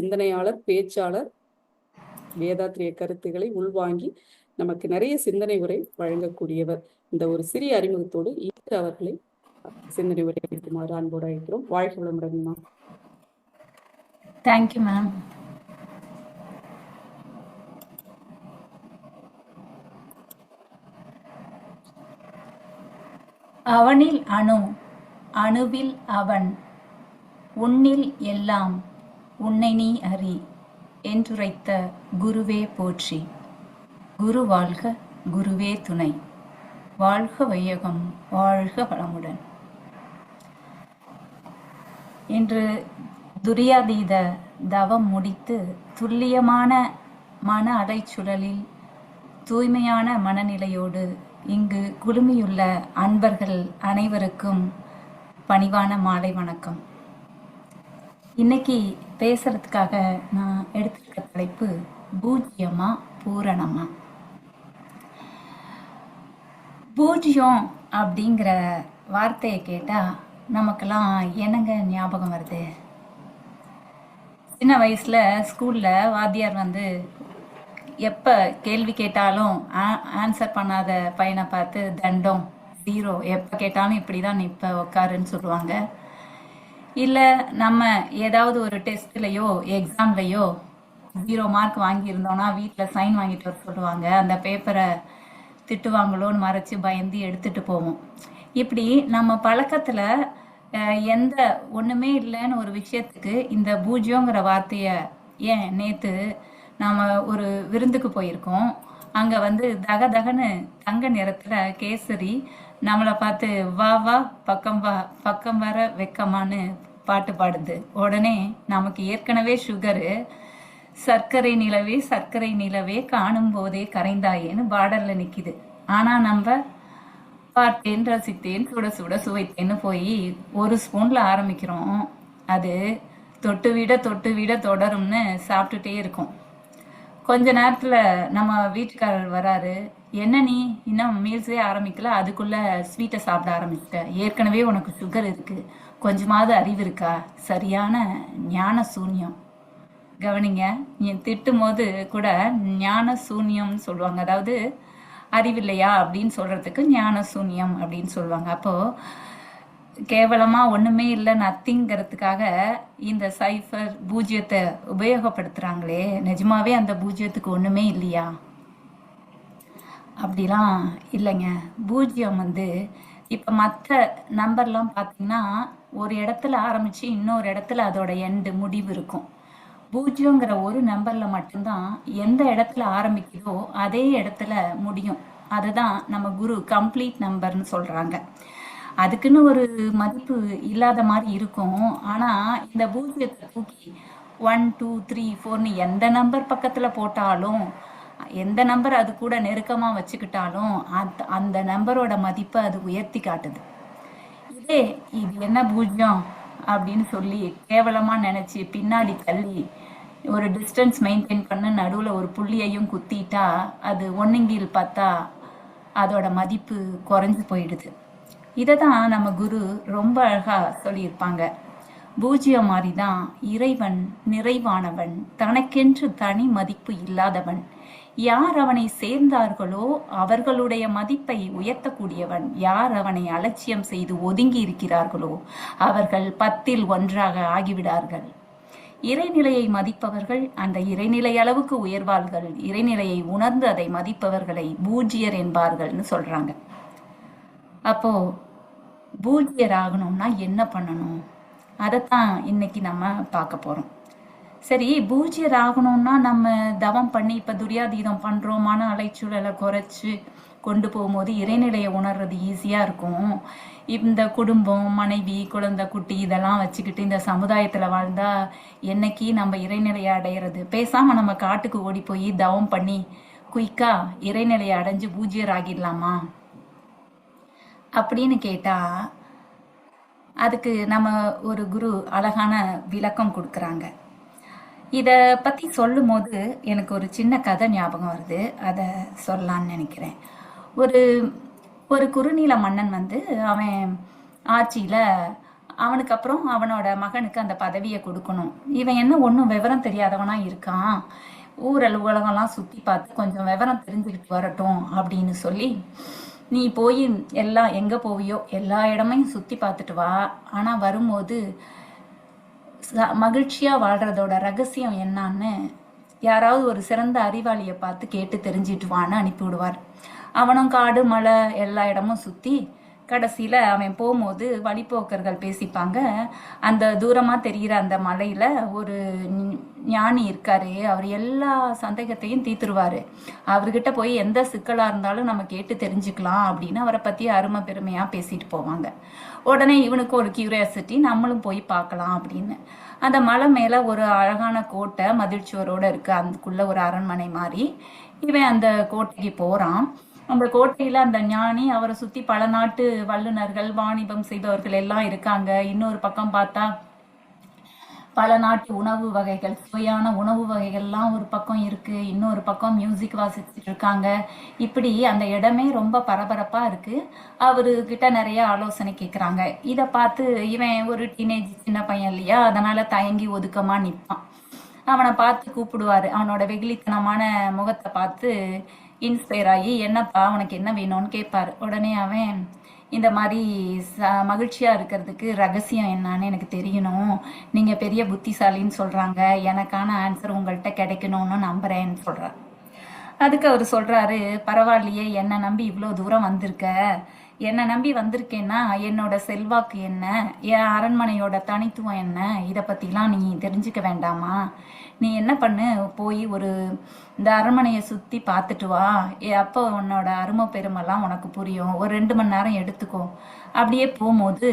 சிந்தனையாளர், பேச்சாளர், வேதாத்திரிய கருத்துக்களை உள்வாங்கி நமக்கு நிறைய சிந்தனை உரை வழங்கக்கூடியவர். இந்த ஒரு சிறிய அறிமுகத்தோடு ஈஸ்வர் அவர்களை சிந்தனை உரை அளிக்குமாறு அன்போடு அழைக்கிறோம். வாழ்க வளமுடன். Thank you ma'am. அவனில் அணு, அணுவில் அவன், உன்னில் எல்லாம் உன்னை நீ அறி என்றுரைத்த குருவே போற்றி. குரு வாழ்க, குருவே துணை. வாழ்க வையகம், வாழ்க வளமுடன். இன்று துரியாதீத தவம் முடித்து துல்லியமான மன அலைச்சுழலில் தூய்மையான மனநிலையோடு இங்கு குழுமியுள்ள அன்பர்கள் அனைவருக்கும் பணிவான மாலை வணக்கம். இன்னைக்கு பேசுறதுக்காக நான் எடுத்துக்கிற தலைப்பு பூஜ்யமா பூரணமா. பூஜ்யம் அப்படிங்கிற வார்த்தையை கேட்டா நமக்கெல்லாம் என்னங்க ஞாபகம் வருது? சின்ன வயசுல ஸ்கூல்ல வாத்தியார் எப்ப கேள்வி கேட்டாலும் ஆன்சர் பண்ணாத பையனை பார்த்து தண்டம், 0, எப்ப கேட்டாலும் இப்படிதான் நிப்ப உட்காருன்னு சொல்லுவாங்க. இல்ல நம்ம ஏதாவது ஒரு டெஸ்ட்லயோ எக்ஸாம்லயோ 0 மார்க் வாங்கியிருந்தோம்னா வீட்டில் சைன் வாங்கிட்டு வர சொல்லுவாங்க. அந்த பேப்பரை திட்டுவாங்களோன்னு மறைச்சு பயந்து எடுத்துட்டு போவோம். இப்படி நம்ம பழக்கத்துல எந்த ஒண்ணுமே இல்லைன்னு ஒரு விஷயத்துக்கு இந்த பூஜ்யங்கிற வார்த்தைய ஏன் நேத்து நாம ஒரு விருந்துக்கு போயிருக்கோம். அங்க தக தகன்னு தங்க நிறத்துல கேசரி நம்மளை பார்த்து வா வா பக்கம் வா பக்கம் வர வெக்கமான்னு பாட்டு பாடுது. உடனே நமக்கு ஏற்கனவே சுகரு, சர்க்கரை நிலவே சர்க்கரை நிலவே காணும் போதே கரைந்தாயேன்னு பார்டர்ல நிக்குது. ஆனா நம்ம பார்த்தேன், ரசித்தேன், சுட சுட சுவைத்தேன்னு போய் ஒரு ஸ்பூன்ல ஆரம்பிக்கிறோம். அது தொட்டு விட தொடரும்னு சாப்பிட்டுட்டே இருக்கும். கொஞ்ச நேரத்துல நம்ம வீட்டுக்காரர் வராரு. என்ன நீ இன்னும் மீல்ஸே ஆரம்பிக்கல, அதுக்குள்ள ஸ்வீட்டை சாப்பிட ஆரம்பிச்சிட்ட, ஏற்கனவே உனக்கு சுகர் இருக்கு, கொஞ்சமாவது அறிவு இருக்கா? சரியான ஞான சூன்யம். கவனிங்க, நீ திட்டும் போது கூட ஞான சூன்யம்னு சொல்லுவாங்க. அதாவது அறிவில்லையா அப்படின்னு சொல்றதுக்கு ஞான சூன்யம் அப்படின்னு சொல்லுவாங்க. அப்போ கேவலமா ஒண்ணுமே இல்லை நத்திங்கிறதுக்காக இந்த சைஃபர் பூஜ்யத்தை உபயோகப்படுத்துறாங்களே, நிஜமாவே அந்த பூஜ்யத்துக்கு ஒண்ணுமே இல்லையா? அப்படிலாம் இல்லைங்க. பூஜ்யம் இப்ப மற்ற நம்பர்லாம் பார்த்தீங்கன்னா ஒரு இடத்துல ஆரம்பிச்சு இன்னொரு இடத்துல அதோட எண்டு முடிவு இருக்கும். பூஜ்யங்கிற ஒரு நம்பர்ல மட்டும்தான் எந்த இடத்துல ஆரம்பிக்குதோ அதே இடத்துல முடியும். அதுதான் நம்ம குரு கம்ப்ளீட் நம்பர்னு சொல்றாங்க. அதுக்குன்னு ஒரு மதிப்பு இல்லாத மாதிரி இருக்கும். ஆனா இந்த பூஜ்யத்தை தூக்கி 1 2 3 4ன்னு எந்த நம்பர் பக்கத்துல போட்டாலும், எந்த நம்பர் அது கூட நெருக்கமா வச்சுக்கிட்டாலும் அந்த நம்பரோட மதிப்பை அது உயர்த்தி காட்டுது. இது என்ன பூஜ்யம் அப்படின்னு சொல்லி கேவலமா நினைச்சு பின்னாடி தள்ளி ஒரு டிஸ்டன்ஸ் மெயின்டைன் பண்ண நடுவுல ஒரு புள்ளியையும் குத்திட்டா அது ஒன்னுங்கில் பார்த்தா அதோட மதிப்பு குறைஞ்சு போயிடுது. இததான் நம்ம குரு ரொம்ப அழகா சொல்லியிருப்பாங்க. பூஜ்யம் மாதிரிதான் இறைவன் நிறைவானவன், தனக்கென்று தனி மதிப்பு இல்லாதவன். யார் அவனை சேர்ந்தார்களோ அவர்களுடைய மதிப்பை உயர்த்தக்கூடியவன். யார் அவனை அலட்சியம் செய்து ஒதுங்கி இருக்கிறார்களோ அவர்கள் 10ல் 1ஆக ஆகிவிடார்கள். இறைநிலையை மதிப்பவர்கள் அந்த இறைநிலை அளவுக்கு உயர்வார்கள். இறைநிலையை உணர்ந்து அதை மதிப்பவர்களை பூஜ்யர் என்பார்கள்னு சொல்றாங்க. அப்போ பூஜ்யர் ஆகணும்னா என்ன பண்ணணும்? அதைத்தான் இன்னைக்கு நம்ம பார்க்க போறோம். சரி, பூஜ்யர் ஆகணும்னா நம்ம தவம் பண்ணி இப்ப துரியாதீதம் பண்றோம், மன அலைச்சூழலை குறைச்சு கொண்டு போகும்போது இறைநிலையை உணர்றது ஈஸியா இருக்கும். இந்த குடும்பம், மனைவி, குழந்தை, குட்டி இதெல்லாம் வச்சுக்கிட்டு இந்த சமுதாயத்துல வாழ்ந்தா என்னைக்கு நம்ம இறைநிலையை அடையிறது? பேசாம நம்ம காட்டுக்கு ஓடி போய் தவம் பண்ணி குயிக்கா இறைநிலையை அடைஞ்சு பூஜ்யர் ஆகிடலாமா அப்படின்னு கேட்டா அதுக்கு நம்ம ஒரு குரு அழகான விளக்கம் கொடுக்குறாங்க. இத பத்தி சொல்லும் போது எனக்கு ஒரு சின்ன கதை ஞாபகம் வருது. அதை சொல்லலான்னு நினைக்கிறேன். ஒரு ஒரு குறுநில மன்னன் அவன் ஆட்சியில அவனுக்கு அப்புறம் அவனோட மகனுக்கு அந்த பதவியை கொடுக்கணும். இவன் என்ன ஒன்றும் விவரம் தெரியாதவனா இருக்கான், ஊரல் உலகம்லாம் சுற்றி பார்த்து கொஞ்சம் விவரம் தெரிஞ்சுக்கிட்டு வரட்டும் அப்படின்னு சொல்லி, நீ போய் எல்லாம் எங்கே போவியோ எல்லா இடமையும் சுற்றி பார்த்துட்டு வா, ஆனால் வரும்போது மகிழ்ச்சியாக வாழ்கிறதோட ரகசியம் என்னான்னு யாராவது ஒரு சிறந்த அறிவாளியை பார்த்து கேட்டு தெரிஞ்சிட்டு வான்னு அனுப்பிவிடுவார். அவனும் காடு மலை எல்லா இடமும் சுற்றி கடைசியில் அவன் போகும்போது வழிப்போக்கர்கள் பேசிப்பாங்க. அந்த தூரமாக தெரிகிற அந்த மலையில் ஒரு ஞானி இருக்காரு, அவர் எல்லா சந்தேகத்தையும் தீர்த்துருவார், அவர்கிட்ட போய் எந்த சிக்கலாக இருந்தாலும் நம்ம கேட்டு தெரிஞ்சுக்கலாம் அப்படின்னு அவரை பற்றி அருமை பெருமையாக பேசிட்டு போவாங்க. உடனே இவனுக்கு ஒரு கியூரியாசிட்டி, நம்மளும் போய் பார்க்கலாம் அப்படின்னு. அந்த மலை மேலே ஒரு அழகான கோட்டை மதிழ்ச்சியோரோடு இருக்குது, அதுக்குள்ளே ஒரு அரண்மனை மாதிரி. இவன் அந்த கோட்டைக்கு போகிறான். அந்த கோட்டையில் அந்த ஞானி அவரை சுற்றி பல நாட்டு வல்லுநர்கள் வாணிபம் செய்பவர்கள் எல்லாம் இருக்காங்க. இன்னொரு பக்கம் பார்த்தா பல நாட்டு உணவு வகைகள், சுவையான உணவு வகைகள்லாம் ஒரு பக்கம் இருக்குது, இன்னொரு பக்கம் மியூசிக் வாசிச்சுட்டு இருக்காங்க. இப்படி அந்த இடமே ரொம்ப பரபரப்பாக இருக்குது. அவர்கிட்ட நிறைய ஆலோசனை கேட்குறாங்க. இதை பார்த்து இவன் ஒரு டீனேஜ் சின்ன பையன் இல்லையா, அதனால் தயங்கி ஒதுக்கமாக நிற்பான். அவனை பார்த்து கூப்பிடுவார். அவனோட வெகுளித்தனமான முகத்தை பார்த்து இன்ஸ்பயர் ஆகி, என்னப்பா உனக்கு என்ன வேணும்னு கேட்பார். உடனே அவன், இந்த மாதிரி மகிழ்ச்சியாக இருக்கிறதுக்கு ரகசியம் என்னன்னு எனக்கு தெரியணும், நீங்கள் பெரிய புத்திசாலின்னு சொல்கிறாங்க, எனக்கான ஆன்சர் உங்கள்கிட்ட கிடைக்கணும்னு நம்புகிறேன்னு சொல்கிறார். அதுக்கு அவர் சொல்கிறாரு, பரவாயில்லையே, என்னை நம்பி இவ்வளோ தூரம் வந்திருக்க, என்னை நம்பி வந்திருக்கேன்னா என்னோட செல்வாக்கு என்ன, என் அரண்மனையோட தனித்துவம் என்ன, இதை பற்றிலாம் நீ தெரிஞ்சுக்க வேண்டாமா? நீ என்ன பண்ணு, போய் இந்த அரண்மனையை சுற்றி பார்த்துட்டு வா, அப்போ உன்னோட அருமை பெருமைலாம் உனக்கு புரியும், ஒரு 2 மணி நேரம் எடுத்துக்கோ. அப்படியே போகும்போது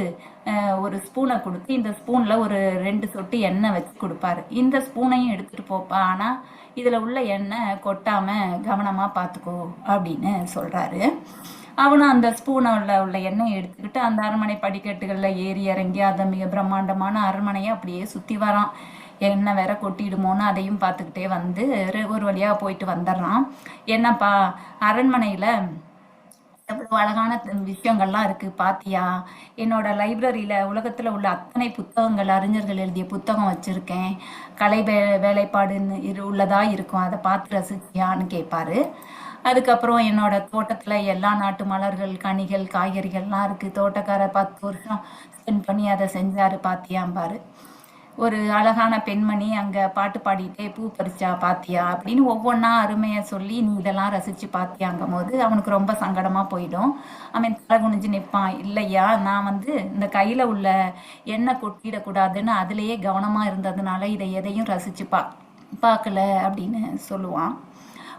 ஒரு ஸ்பூனை கொடுத்து, இந்த ஸ்பூனில் ஒரு 2 சொட்டு எண்ணெய் வச்சு கொடுப்பாரு. இந்த ஸ்பூனையும் எடுத்துகிட்டு போப்பா, ஆனால் இதில் உள்ள எண்ணெய் கொட்டாமல் கவனமாக பார்த்துக்கோ அப்படின்னு சொல்கிறாரு. அவனும் அந்த ஸ்பூனில் உள்ள எண்ணெயை எடுத்துக்கிட்டு அந்த அரண்மனை படிக்கட்டுகளில் ஏறி இறங்கி அதை மிக பிரம்மாண்டமான அரண்மனையை அப்படியே சுற்றி வரான். எண்ணெய் வேற கொட்டிடுமோன்னு அதையும் பார்த்துக்கிட்டே வந்து ஒரு வழியாக போயிட்டு வந்துடுறான். என்னப்பா, அரண்மனையில் எவ்வளோ அழகான விஷயங்கள்லாம் இருக்குது பாத்தியா? என்னோட லைப்ரரியில் உலகத்தில் உள்ள அத்தனை புத்தகங்கள், அறிஞர்கள் எழுதிய புத்தகம் வச்சுருக்கேன், கலை வேலைப்பாடுன்னு உள்ளதாக இருக்கும், அதை பார்த்து ரசிச்சியான்னு கேட்பாரு. அதுக்கப்புறம் என்னோட தோட்டத்தில் எல்லா நாட்டு மலர்கள், கனிகள், காய்கறிகள்லாம் இருக்குது, தோட்டக்காரர் 10 வருஷம் ஸ்பெண்ட் பண்ணி அதை செஞ்சாரு பாத்தியாம்பாரு. ஒரு அழகான பெண்மணி அங்கே பாட்டு பாடிட்டே பூ பறிச்சா பாத்தியா அப்படின்னு ஒவ்வொன்றா அருமையை சொல்லி, நீ இதெல்லாம் ரசித்து பாத்தியாங்கும் போது அவனுக்கு ரொம்ப சங்கடமாக போயிடும். அவன் தலை குனிஞ்சு நிற்பான். இல்லையா, நான் இந்த கையில் உள்ள எண்ணெய் கொட்டிடக்கூடாதுன்னு அதுலேயே கவனமாக இருந்ததுனால இதை எதையும் ரசித்து பார்க்கல அப்படின்னு சொல்லுவான்.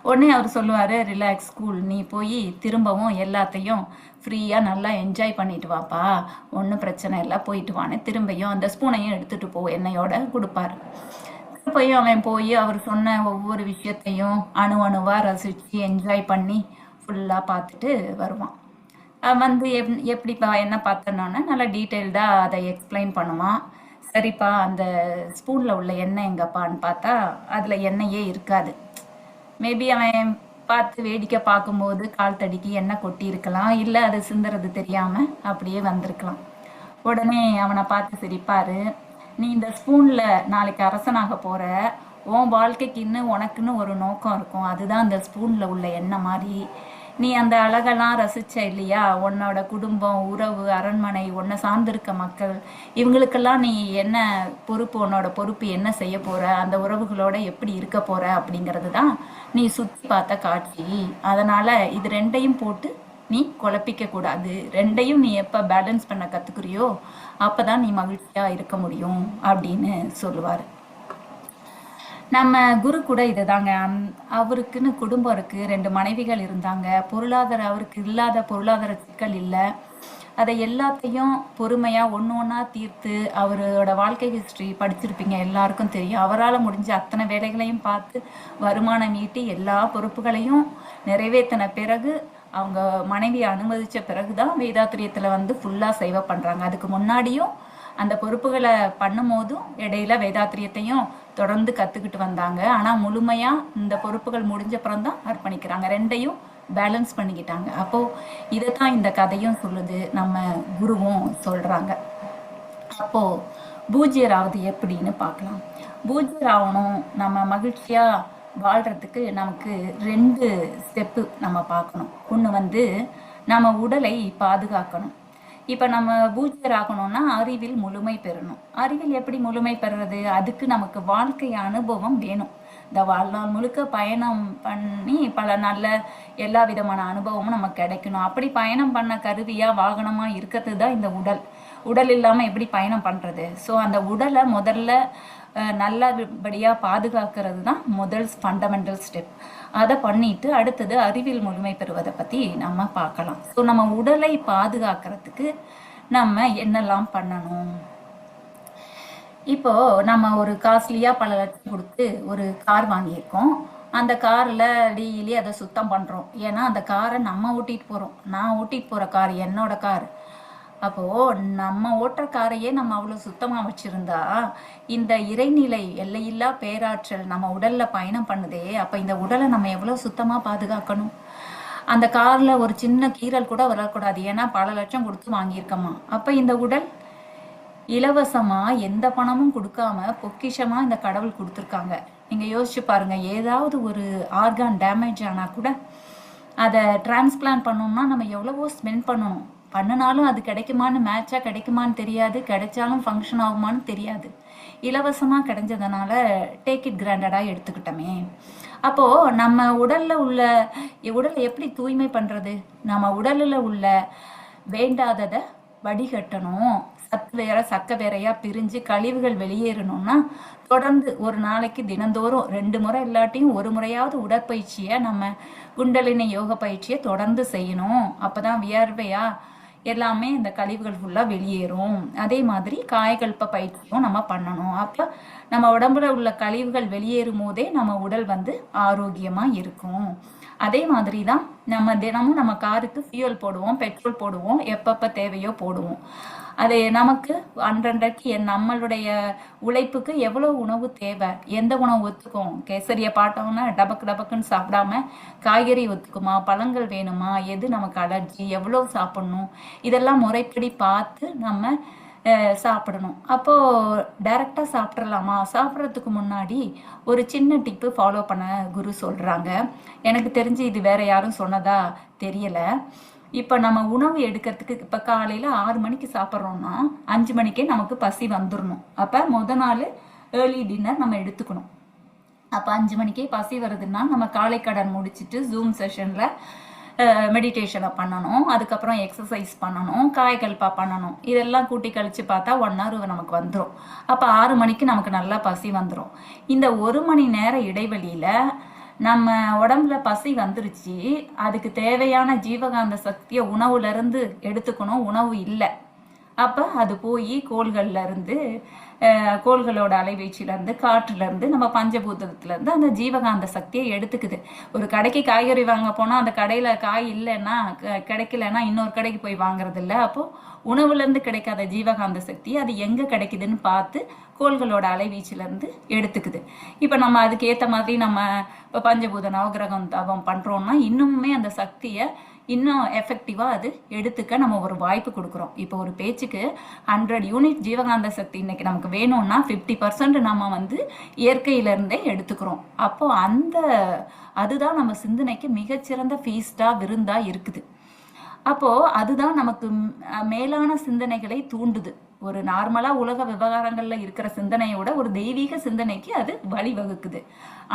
உடனே அவர் சொல்லுவார், ரிலாக்ஸ், கூல், நீ போய் திரும்பவும் எல்லாத்தையும் ஃப்ரீயாக நல்லா என்ஜாய் பண்ணிட்டு வாப்பா, ஒன்றும் பிரச்சனை இல்லை, போயிட்டு வான்னு திரும்பியும் அந்த ஸ்பூனையும் எடுத்துகிட்டு போ என்னையோட கொடுப்பாரு. திரும்பியும் அவன் போய் அவர் சொன்ன ஒவ்வொரு விஷயத்தையும் அணுவாக ரசித்து என்ஜாய் பண்ணி ஃபுல்லாக பார்த்துட்டு வருவான். எப்படிப்பா என்ன பார்த்தனோன்னா நல்லா டீட்டெயில்டாக அதை எக்ஸ்பிளைன் பண்ணுவான். சரிப்பா, அந்த ஸ்பூனில் உள்ள எண்ணெய் எங்கப்பான்னு பார்த்தா அதில் எண்ணெயே இருக்காது. மேபி அவன் பார்த்து வேடிக்கை பார்க்கும்போது கால் தடிக்கு எண்ணெய் கொட்டி இருக்கலாம், இல்லை அது சிந்துறது தெரியாமல் அப்படியே வந்திருக்கலாம். உடனே அவனை பார்த்து சிரிப்பார். நீ இந்த ஸ்பூனில் நாளைக்கு அரசனாக போகிற, உன் வாழ்க்கைக்குன்னு உனக்குன்னு ஒரு நோக்கம் இருக்கும், அதுதான் அந்த ஸ்பூனில் உள்ள எண்ணெய் மாதிரி. நீ அந்த அழகெல்லாம் ரசிச்ச இல்லையா, உன்னோட குடும்பம், உறவு, அரண்மனை, உன்னை சார்ந்திருக்க மக்கள், இவங்களுக்கெல்லாம் நீ என்ன பொறுப்பு, உன்னோட பொறுப்பு என்ன செய்ய போகிற, அந்த உறவுகளோட எப்படி இருக்க போகிற அப்படிங்கிறது தான் நீ சுற்றி பார்த்த காட்சி. அதனால் இது 2ஐயும் போட்டு நீ குழப்பிக்க கூடாது, 2ஐயும் நீ எப்போ பேலன்ஸ் பண்ண கற்றுக்குறியோ அப்போ தான் நீ மகிழ்ச்சியாக இருக்க முடியும் அப்படின்னு சொல்லுவார். நம்ம குரு கூட இதுதாங்க. அவருக்குன்னு குடும்பம் இருக்குது, 2 மனைவிகள் இருந்தாங்க, அவருக்கு இல்லாத பொருளாதார சிக்கல் இல்லை. அதை எல்லாத்தையும் பொறுமையாக ஒன்று ஒன்றா தீர்த்து, அவரோட வாழ்க்கை ஹிஸ்ட்ரி படிச்சிருப்பீங்க, எல்லாருக்கும் தெரியும். அவரால் முடிஞ்ச அத்தனை வேலைகளையும் பார்த்து வருமானம் ஈட்டி எல்லா பொறுப்புகளையும் நிறைவேற்றின பிறகு, அவங்க மனைவியை அனுமதித்த பிறகு தான் வேதாத்திரியத்தில் ஃபுல்லாக சேவை பண்ணுறாங்க. அதுக்கு முன்னாடியும் அந்த பொறுப்புகளை பண்ணும்போதும் இடையில வேதாத்திரியத்தையும் தொடர்ந்து கற்றுக்கிட்டு வந்தாங்க. ஆனால் முழுமையாக இந்த பொறுப்புகள் முடிஞ்சப்புறம் தான் அர்ப்பணிக்கிறாங்க, 2ஐயும் பேலன்ஸ் பண்ணிக்கிட்டாங்க. அப்போது இதை தான் இந்த கதையும் சொல்லுது, நம்ம குருவும் சொல்கிறாங்க. அப்போ பூஜ்யராவது எப்படின்னு பார்க்கலாம். பூஜ்யராகணும் நம்ம மகிழ்ச்சியா வாழ்றதுக்கு நமக்கு 2 ஸ்டெப்பு நம்ம பார்க்கணும். ஒன்று வந்து நம்ம உடலை பாதுகாக்கணும். இப்போ நம்ம பூஜ்யராகணும்னா அறிவில் முழுமை பெறணும். அறிவில் எப்படி முழுமை பெறுறது? அதுக்கு நமக்கு வாழ்க்கை அனுபவம் வேணும். இந்த வாழ்நாள் முழுக்க பயணம் பண்ணி பல நல்ல எல்லா விதமான அனுபவமும் நமக்கு கிடைக்கணும். அப்படி பயணம் பண்ண கருவியா வாகனமா இருக்கிறது தான் இந்த உடல். உடல் இல்லாம எப்படி பயணம் பண்றது? ஸோ அந்த உடலை முதல்ல நல்லபடியாக பாதுகாக்கிறது தான் முதல் ஃபண்டமெண்டல் ஸ்டெப். அதை பண்ணிட்டு அடுத்தது அறிவியல் முழுமை பெறுவதை பற்றி நம்ம பார்க்கலாம். ஸோ நம்ம உடலை பாதுகாக்கிறதுக்கு நம்ம என்னெல்லாம் பண்ணணும்? இப்போ நம்ம ஒரு காஸ்ட்லியாக பல லட்சம் கொடுத்து ஒரு கார் வாங்கியிருக்கோம். அந்த காரில் டெய்லி அதை சுத்தம் பண்ணுறோம். ஏன்னா அந்த காரை நம்ம ஓட்டிகிட்டு போகிறோம். நான் ஓட்டிகிட்டு போகிற கார் என்னோட கார். அப்போது நம்ம ஓட்டுற காரையே நம்ம அவ்வளோ சுத்தமாக வச்சுருந்தா இந்த இறைநிலை எல்லையில்லா பேராற்றல் நம்ம உடலில் பயணம் பண்ணுதே, அப்போ இந்த உடலை நம்ம எவ்வளோ சுத்தமாக பாதுகாக்கணும்? அந்த காரில் ஒரு சின்ன கீறல் கூட வரக்கூடாது. ஏன்னா பல லட்சம் கொடுத்து வாங்கியிருக்கோமா. அப்போ இந்த உடல் இலவசமாக எந்த பணமும் கொடுக்காம பொக்கிஷமாக இந்த கடவுள் கொடுத்துருக்காங்க. நீங்கள் யோசிச்சு பாருங்கள், ஏதாவது ஒரு ஆர்கான் டேமேஜ் ஆனால் கூட அதை டிரான்ஸ்பிளான்ட் பண்ணோம்னா நம்ம எவ்வளவோ ஸ்பெண்ட் பண்ணணும். பண்ணினாலும் அது கிடைக்குமான்னு மேட்சாக கிடைக்குமான்னு தெரியாது, கிடைச்சாலும் ஃபங்க்ஷன் ஆகுமான்னு தெரியாது. இலவசமாக கிடைஞ்சதுனால டேக் இட் கிராண்டடாக எடுத்துக்கிட்டோமே. அப்போது நம்ம உடலில் உள்ள உடலை எப்படி தூய்மை பண்ணுறது? நம்ம உடலில் உள்ள வேண்டாததை வடிகட்டணும். சத்து வேற சக்க வேறையா பிரிஞ்சு கழிவுகள் வெளியேறணும்னா தொடர்ந்து ஒரு நாளைக்கு தினந்தோறும் 2 முறை இல்லாட்டியும் 1 முறையாவது உடற்பயிற்சியை நம்ம குண்டலினி யோக பயிற்சியை தொடர்ந்து செய்யணும். அப்போதான் வியர்வையா எல்லாமே இந்த கழிவுகள் ஃபுல்லாக வெளியேறும். அதே மாதிரி காயகல்ப பயிற்சியும் நம்ம பண்ணணும். அப்போ நம்ம உடம்புல உள்ள கழிவுகள் வெளியேறும் போதே நம்ம உடல் வந்து ஆரோக்கியமாக இருக்கும். அதே மாதிரி தான் நம்ம தினமும் நம்ம காருக்கு ஃபியூல் போடுவோம், பெட்ரோல் போடுவோம், எப்பப்போ தேவையோ போடுவோம். அது நமக்கு அன்றன்றைக்கு நம்மளுடைய உழைப்புக்கு எவ்வளோ உணவு தேவை, எந்த உணவு ஒத்துக்கும்? கேசரியை பார்த்தோம்னா டபக்கு டபக்குன்னு சாப்பிடாம காய்கறி ஒத்துக்குமா, பழங்கள் வேணுமா, எது நமக்கு அலர்ஜி, எவ்வளோ சாப்பிடணும், இதெல்லாம் முறைப்படி பார்த்து நம்ம சாப்பிடணும். அப்போது டைரெக்டாக சாப்பிட்றலாமா? சாப்பிட்றதுக்கு முன்னாடி ஒரு சின்ன டிப்பு ஃபாலோ பண்ண குரு சொல்கிறாங்க. எனக்கு தெரிஞ்சு இது வேற யாரும் சொன்னதா தெரியலை. இப்போ நம்ம உணவு எடுக்கிறதுக்கு இப்போ காலையில் 6 மணிக்கு சாப்பிட்றோம்னா 5 மணிக்கே நமக்கு பசி வந்துடணும். அப்போ முத நாள் ஏர்லி டின்னர் நம்ம எடுத்துக்கணும். அப்போ 5 மணிக்கே பசி வருதுன்னா நம்ம காலை கடன் முடிச்சுட்டு ஜூம் செஷனில் மெடிடேஷனை பண்ணணும், அதுக்கப்புறம் எக்ஸசைஸ் பண்ணணும், காய்கல்பா பண்ணணும். இதெல்லாம் கூட்டி கழித்து பார்த்தா 1 hour நமக்கு வந்துடும். அப்போ 6 மணிக்கு நமக்கு நல்லா பசி வந்துடும். இந்த 1 மணி நேர இடைவெளியில் நம்ம உடம்புல பசி வந்துருச்சு, அதுக்கு தேவையான ஜீவகாந்த சக்தியை உணவுலேருந்து எடுத்துக்கணும். உணவு இல்லை, அப்போ அது போய் கோள்கள்லேருந்து கோள்களோட அலைவீச்சிலேருந்து காற்றுலேருந்து நம்ம பஞ்சபூதத்துலேருந்து அந்த ஜீவகாந்த சக்தியை எடுத்துக்குது. ஒரு கடைக்கு காய்கறி வாங்க போனால் அந்த கடையில் காய் இல்லைன்னா கிடைக்கலன்னா இன்னொரு கடைக்கு போய் வாங்குறது இல்லை. அப்போது உணவுலேருந்து கிடைக்காத ஜீவகாந்த சக்தி அது எங்கே கிடைக்குதுன்னு பார்த்து கோள்களோட அலைவீச்சிலேருந்து எடுத்துக்குது. இப்போ நம்ம அதுக்கு ஏற்ற மாதிரி நம்ம இப்போ பஞ்சபூத நவகிரகம் தவம் பண்ணுறோம்னா இன்னுமே அந்த சக்தியை இன்னும் எஃபெக்டிவாக அது எடுத்துக்க நம்ம ஒரு வாய்ப்பு கொடுக்குறோம். இப்போ ஒரு பேச்சுக்கு 100 யூனிட் ஜீவகாந்த சக்தி இன்னைக்கு நமக்கு வேணும்னா 50% நம்ம வந்து இயற்கையிலேருந்தே எடுத்துக்கிறோம். அப்போது அதுதான் நம்ம சிந்தனைக்கு மிகச்சிறந்த ஃபீஸ்டாக விருந்தாக இருக்குது. அப்போது அதுதான் நமக்கு மேலான சிந்தனைகளை தூண்டுது. ஒரு நார்மலாக உலக விவகாரங்களில் இருக்கிற சிந்தனையோட ஒரு தெய்வீக சிந்தனைக்கு அது வழிவகுக்குது.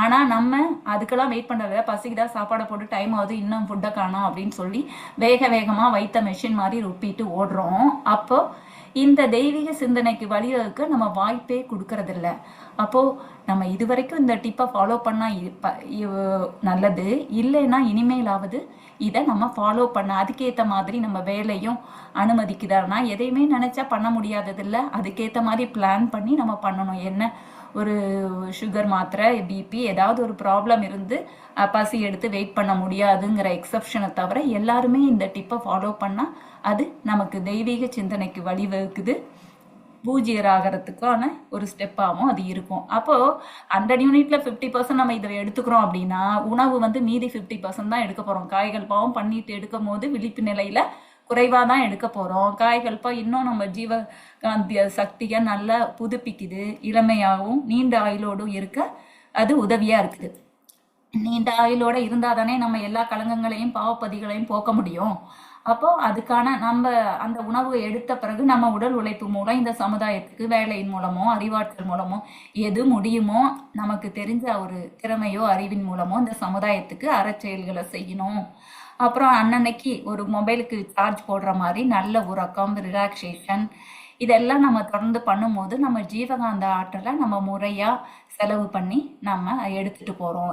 ஆனால் நம்ம அதுக்கெல்லாம் வெயிட் பண்ணுறத பசிக்குதா சாப்பாடை போட்டு டைம் ஆகுது இன்னும் ஃபுட்டை காணோம் அப்படின்னு சொல்லி வேகமாக வைத்த மெஷின் மாதிரி ருப்பிட்டு ஓடுறோம். அப்போது இந்த தெய்வீக சிந்தனைக்கு வழிவகுக்க நம்ம வாய்ப்பே கொடுக்கறதில்ல. அப்போது நம்ம இதுவரைக்கும் இந்த டிப்பை ஃபாலோ பண்ணால் நல்லது, இல்லைன்னா இனிமேலாவது இதை நம்ம ஃபாலோ பண்ண அதுக்கேற்ற மாதிரி நம்ம வேலையும் அனுமதிக்குதான்னா எதையுமே நினச்சா பண்ண முடியாததில்லை. அதுக்கேற்ற மாதிரி பிளான் பண்ணி நம்ம பண்ணணும். என்ன ஒரு சுகர் மாத்திரை, பிபி, ஏதாவது ஒரு ப்ராப்ளம் இருந்து பசி எடுத்து வெயிட் பண்ண முடியாதுங்கிற எக்ஸப்ஷனை தவிர எல்லாருமே இந்த டிப்பை ஃபாலோ பண்ணால் அது நமக்கு தெய்வீக சிந்தனைக்கு வழிவகுக்குது. பூஜ்யராகிறதுக்கான ஒரு ஸ்டெப்பாகவும் அது இருக்கும். அப்போது 100 யூனிட்ல 50% நம்ம இதை எடுத்துக்கிறோம் அப்படின்னா உணவு வந்து மீதி 50% தான் எடுக்க போகிறோம். காய்கள் பாவம் பண்ணிட்டு எடுக்கும் போது விழிப்பு நிலையில் குறைவாக தான் எடுக்க போகிறோம். காய்கல்பா இன்னும் நம்ம ஜீவகாந்திய சக்தியை நல்லா புதுப்பிக்குது, இளமையாகவும் நீண்ட ஆயுளோடும் இருக்க அது உதவியாக இருக்குது. நீண்ட ஆயுளோட இருந்தால் தானே நம்ம எல்லா கலங்கங்களையும் பாவப்பதிகளையும் போக்க முடியும். அப்போ அதுக்கான நம்ம அந்த உணவு எடுத்த பிறகு நம்ம உடல் உழைப்பு மூலம் இந்த சமுதாயத்துக்கு வேலையின் மூலமோ அறிவாற்றல் மூலமோ எது முடியுமோ நமக்கு தெரிஞ்ச ஒரு திறமையோ அறிவின் மூலமோ இந்த சமுதாயத்துக்கு அறச்செயல்களை செய்யணும். அப்புறம் அன்னன்னைக்கு ஒரு மொபைலுக்கு சார்ஜ் போடுற மாதிரி நல்ல உறக்கம், ரிலாக்ஸேஷன் இதெல்லாம் நம்ம தொடர்ந்து பண்ணும்போது நம்ம ஜீவகாந்த ஆற்றலை நம்ம முறையாக செலவு பண்ணி நம்ம எடுத்துட்டு போகிறோம்.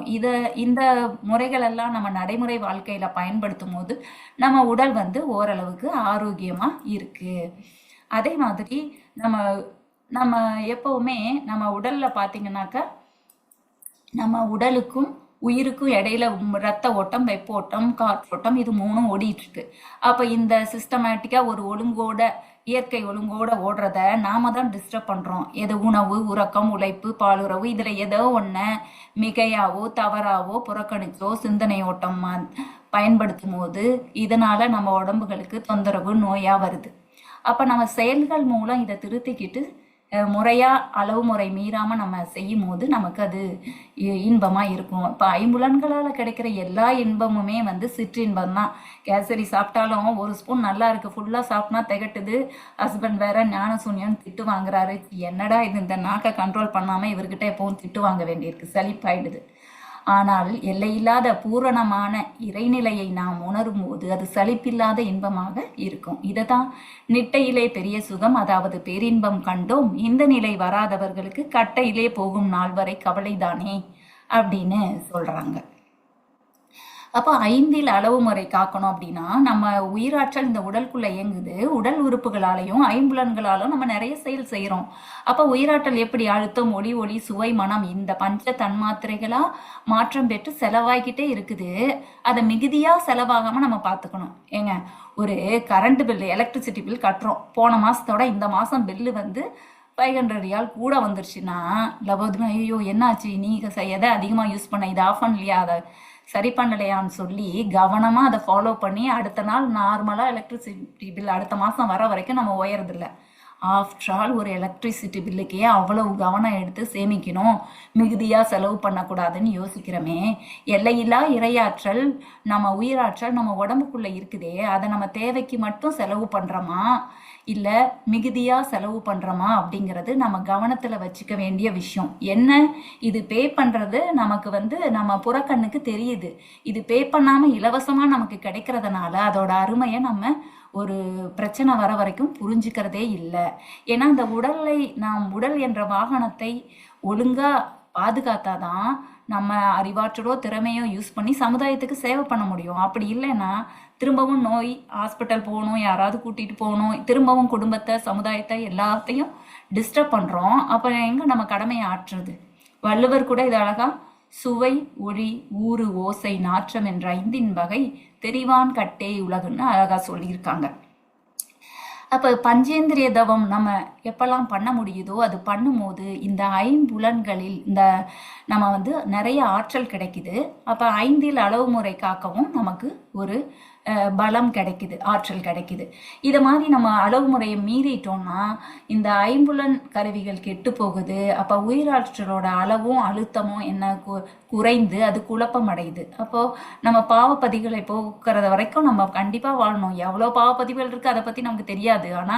இந்த முறைகளெல்லாம் நம்ம நடைமுறை வாழ்க்கையில் பயன்படுத்தும் போது நம்ம உடல் வந்து ஓரளவுக்கு ஆரோக்கியமாக இருக்குது. அதே மாதிரி நம்ம நம்ம எப்போவுமே நம்ம உடலில் பார்த்தீங்கன்னாக்கா நம்ம உடலுக்கும் உயிருக்கும் இடையில ரத்த ஓட்டம், வெப்ப ஓட்டம், காற்றோட்டம் இது மூணும் ஓடிட்டு இருக்கு. அப்போ இந்த சிஸ்டமேட்டிக்கா ஒரு ஒழுங்கோட இயற்கை ஒழுங்கோட ஓடுறத நாம தான் டிஸ்டர்ப் பண்றோம். எது உணவு, உறக்கம், உழைப்பு, பாலுறவு இதுல ஏதோ ஒன்று மிகையாவோ தவறாவோ புறக்கணிச்சோ சிந்தனை ஓட்டம் பயன்படுத்தும் போது இதனால நம்ம உடம்புகளுக்கு தொந்தரவு, நோயா வருது. அப்ப நம்ம செயல்கள் மூலம் இதை திருத்திக்கிட்டு முறையா அளவு முறை மீறாம நம்ம செய்யும் போது நமக்கு அது இன்பமா இருக்கும். இப்ப ஐம்புலன்களால கிடைக்கிற எல்லா இன்பமுமே வந்து சிற்றின்பம் தான். கேசரி சாப்பிட்டாலும் ஒரு ஸ்பூன் நல்லா இருக்கு, ஃபுல்லா சாப்பிட்டா திகட்டுது. ஹஸ்பண்ட் வேற ஞான சூன்யம் திட்டு வாங்குறாரு. என்னடா இது, இந்த நாக்கை கண்ட்ரோல் பண்ணாம இவர்கிட்ட எப்பவும் திட்டு வாங்க வேண்டியிருக்கு, சலிப்பாயிடுது. ஆனால் எல்லையில்லாத பூரணமான இறைநிலையை நாம் உணரும் போது அது சலிப்பில்லாத இன்பமாக இருக்கும். இதைதான் நிட்டையிலே பெரிய சுகம், அதாவது பேரின்பம் கண்டோம், இந்த நிலை வராதவர்களுக்கு கட்டையிலே போகும் நாள் வரை கவலைதானே அப்படின்னு சொல்றாங்க. அப்போ 5 அளவு முறை காக்கணும் அப்படின்னா நம்ம உயிராற்றல் இந்த உடலுக்குள்ள இயங்குது. உடல் உறுப்புகளாலையும் ஐம்புலன்களாலும் நம்ம நிறைய செயல் செய்யறோம். அப்போ உயிராற்றல் எப்படி அழுத்தம், ஒளி, சுவை, மனம் இந்த பஞ்ச தன்மாத்திரைகளா மாற்றம் பெற்று செலவாகிக்கிட்டே இருக்குது. அதை மிகுதியா செலவாகாம நம்ம பார்த்துக்கணும். ஏங்க, ஒரு கரண்ட் பில், எலக்ட்ரிசிட்டி பில் கட்டுறோம். போன மாசத்தோட இந்த மாசம் பில்லு வந்து 500 ரியால் கூட வந்துருச்சுன்னா லபோதுமே ஐயோ என்னாச்சு, நீங்க எதை அதிகமாக யூஸ் பண்ண, இதை ஆஃப் பண்ணலையா, அதை சரி பண்ணலையான்னு சொல்லி கவனமாக அதை ஃபாலோ பண்ணி அடுத்த நாள் நார்மலாக எலக்ட்ரிசிட்டி பில் அடுத்த மாதம் வர வரைக்கும் நம்ம உயரதில்லை. ஆஃப்டர் ஆல் ஒரு எலக்ட்ரிசிட்டி பில்லுக்கே அவ்வளவு கவனம் எடுத்து சேமிக்கணும், மிகுதியாக செலவு பண்ணக்கூடாதுன்னு யோசிக்கிறோமே. எல்லையில்லா இறையாற்றல் நம்ம உயிராற்றல் நம்ம உடம்புக்குள்ளே இருக்குதே, அதை நம்ம தேவைக்கு மட்டும் செலவு பண்ணுறோமா இல்லை மிகுதியாக செலவு பண்ணுறோமா அப்படிங்கிறது நம்ம கவனத்தில் வச்சுக்க வேண்டிய விஷயம். என்ன, இது பே பண்ணுறது நமக்கு வந்து நம்ம புறக்கண்ணுக்கு தெரியுது. இது பே பண்ணாமல் இலவசமாக நமக்கு கிடைக்கிறதுனால அதோட அருமையை நம்ம ஒரு பிரச்சனை வர வரைக்கும் புரிஞ்சுக்கிறதே இல்லை. ஏன்னா இந்த உடல் என்ற வாகனத்தை ஒழுங்கா பாதுகாத்தாதான் நம்ம அறிவாற்றலோ திறமையோ யூஸ் பண்ணி சமுதாயத்துக்கு சேவை பண்ண முடியும். அப்படி இல்லைன்னா திரும்பவும் நோய், ஹாஸ்பிட்டல் போகணும், யாராவது கூட்டிட்டு போகணும், திரும்பவும் குடும்பத்தை, சமுதாயத்தை எல்லாத்தையும் டிஸ்டர்ப் பண்றோம். அப்ப எங்க நம்ம கடமையை ஆற்றுறது? வள்ளுவர் கூட இது அழகா சுவை, ஒளி, ஊறு, ஓசை, நாற்றம் என்ற 5 வகை தெரிவான் கட்டே உலகுன்னு அழகா சொல்லியிருக்காங்க. அப்போ பஞ்சேந்திரிய தவம் நம்ம எப்பெல்லாம் பண்ண முடியுதோ அது பண்ணும்போது இந்த 5 இந்த நம்ம வந்து நிறைய ஆற்றல் கிடைக்குது. அப்போ 5 அளவு முறை காக்கவும் நமக்கு ஒரு பலம் கிடைக்குது, ஆற்றல் கிடைக்குது. இதை மாதிரி நம்ம அளவு முறையை மீறிட்டோம்னா இந்த 5 கருவிகள் கெட்டு போகுது. அப்போ உயிராற்றலோட அளவும் அழுத்தமும் என்ன குறைந்து அது குழப்பம் அடையுது. அப்போ நம்ம பாவப்பதிகளை போக்குறது வரைக்கும் நம்ம கண்டிப்பா வாழணும். எவ்வளோ பாவப்பதிவுகள் இருக்கு அதை பத்தி நமக்கு தெரியாது. ஆனா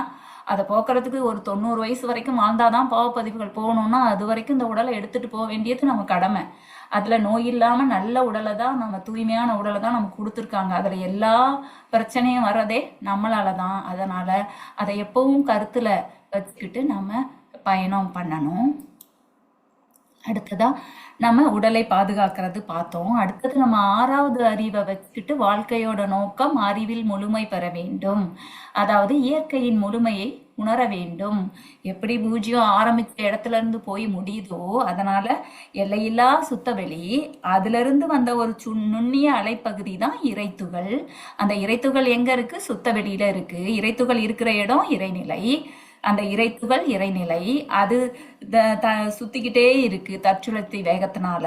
அதை போக்குறதுக்கு ஒரு 90 வயசு வரைக்கும் வாழ்ந்தாதான் பாவப்பதிவுகள் போகணும்னா அது வரைக்கும் இந்த உடலை எடுத்துட்டு போக வேண்டியது நம்ம கடமை. அதுல நோய் இல்லாம நல்ல உடலை தான், நம்ம தூய்மையான உடலை தான் நமக்கு கொடுத்துருக்காங்க. அதுல எல்லா பிரச்சனையும் வர்றதே நம்மளாலதான். அதனால அதை எப்பவும் கருத்துல வச்சுக்கிட்டு நம்ம பயணம் பண்ணணும். அடுத்ததா நம்ம உடலை பாதுகாக்கிறது பார்த்தோம். அடுத்தது நம்ம 6வது அறிவை வச்சுக்கிட்டு வாழ்க்கையோட நோக்கம் அறிவில் முழுமை பெற வேண்டும். அதாவது இயற்கையின் முழுமையை உணர வேண்டும். எப்படி பூஜ்யம் ஆரம்பிச்ச இடத்துல இருந்து போய் முடியுதோ அதனால எல்லையில்லா சுத்தவெளி, அதுல இருந்து வந்த ஒரு நுண்ணிய அலைப்பகுதி தான் இறைத்துகள். அந்த இறைத்துகள் எங்க இருக்கு? சுத்தவெளியில இருக்கு. இறைத்துகள் இருக்கிற இடம் இறைநிலை. அந்த இறைத்துகள் இறைநிலை அது சுத்திக்கிட்டே இருக்கு தற்சுழற்சி வேகத்தினால.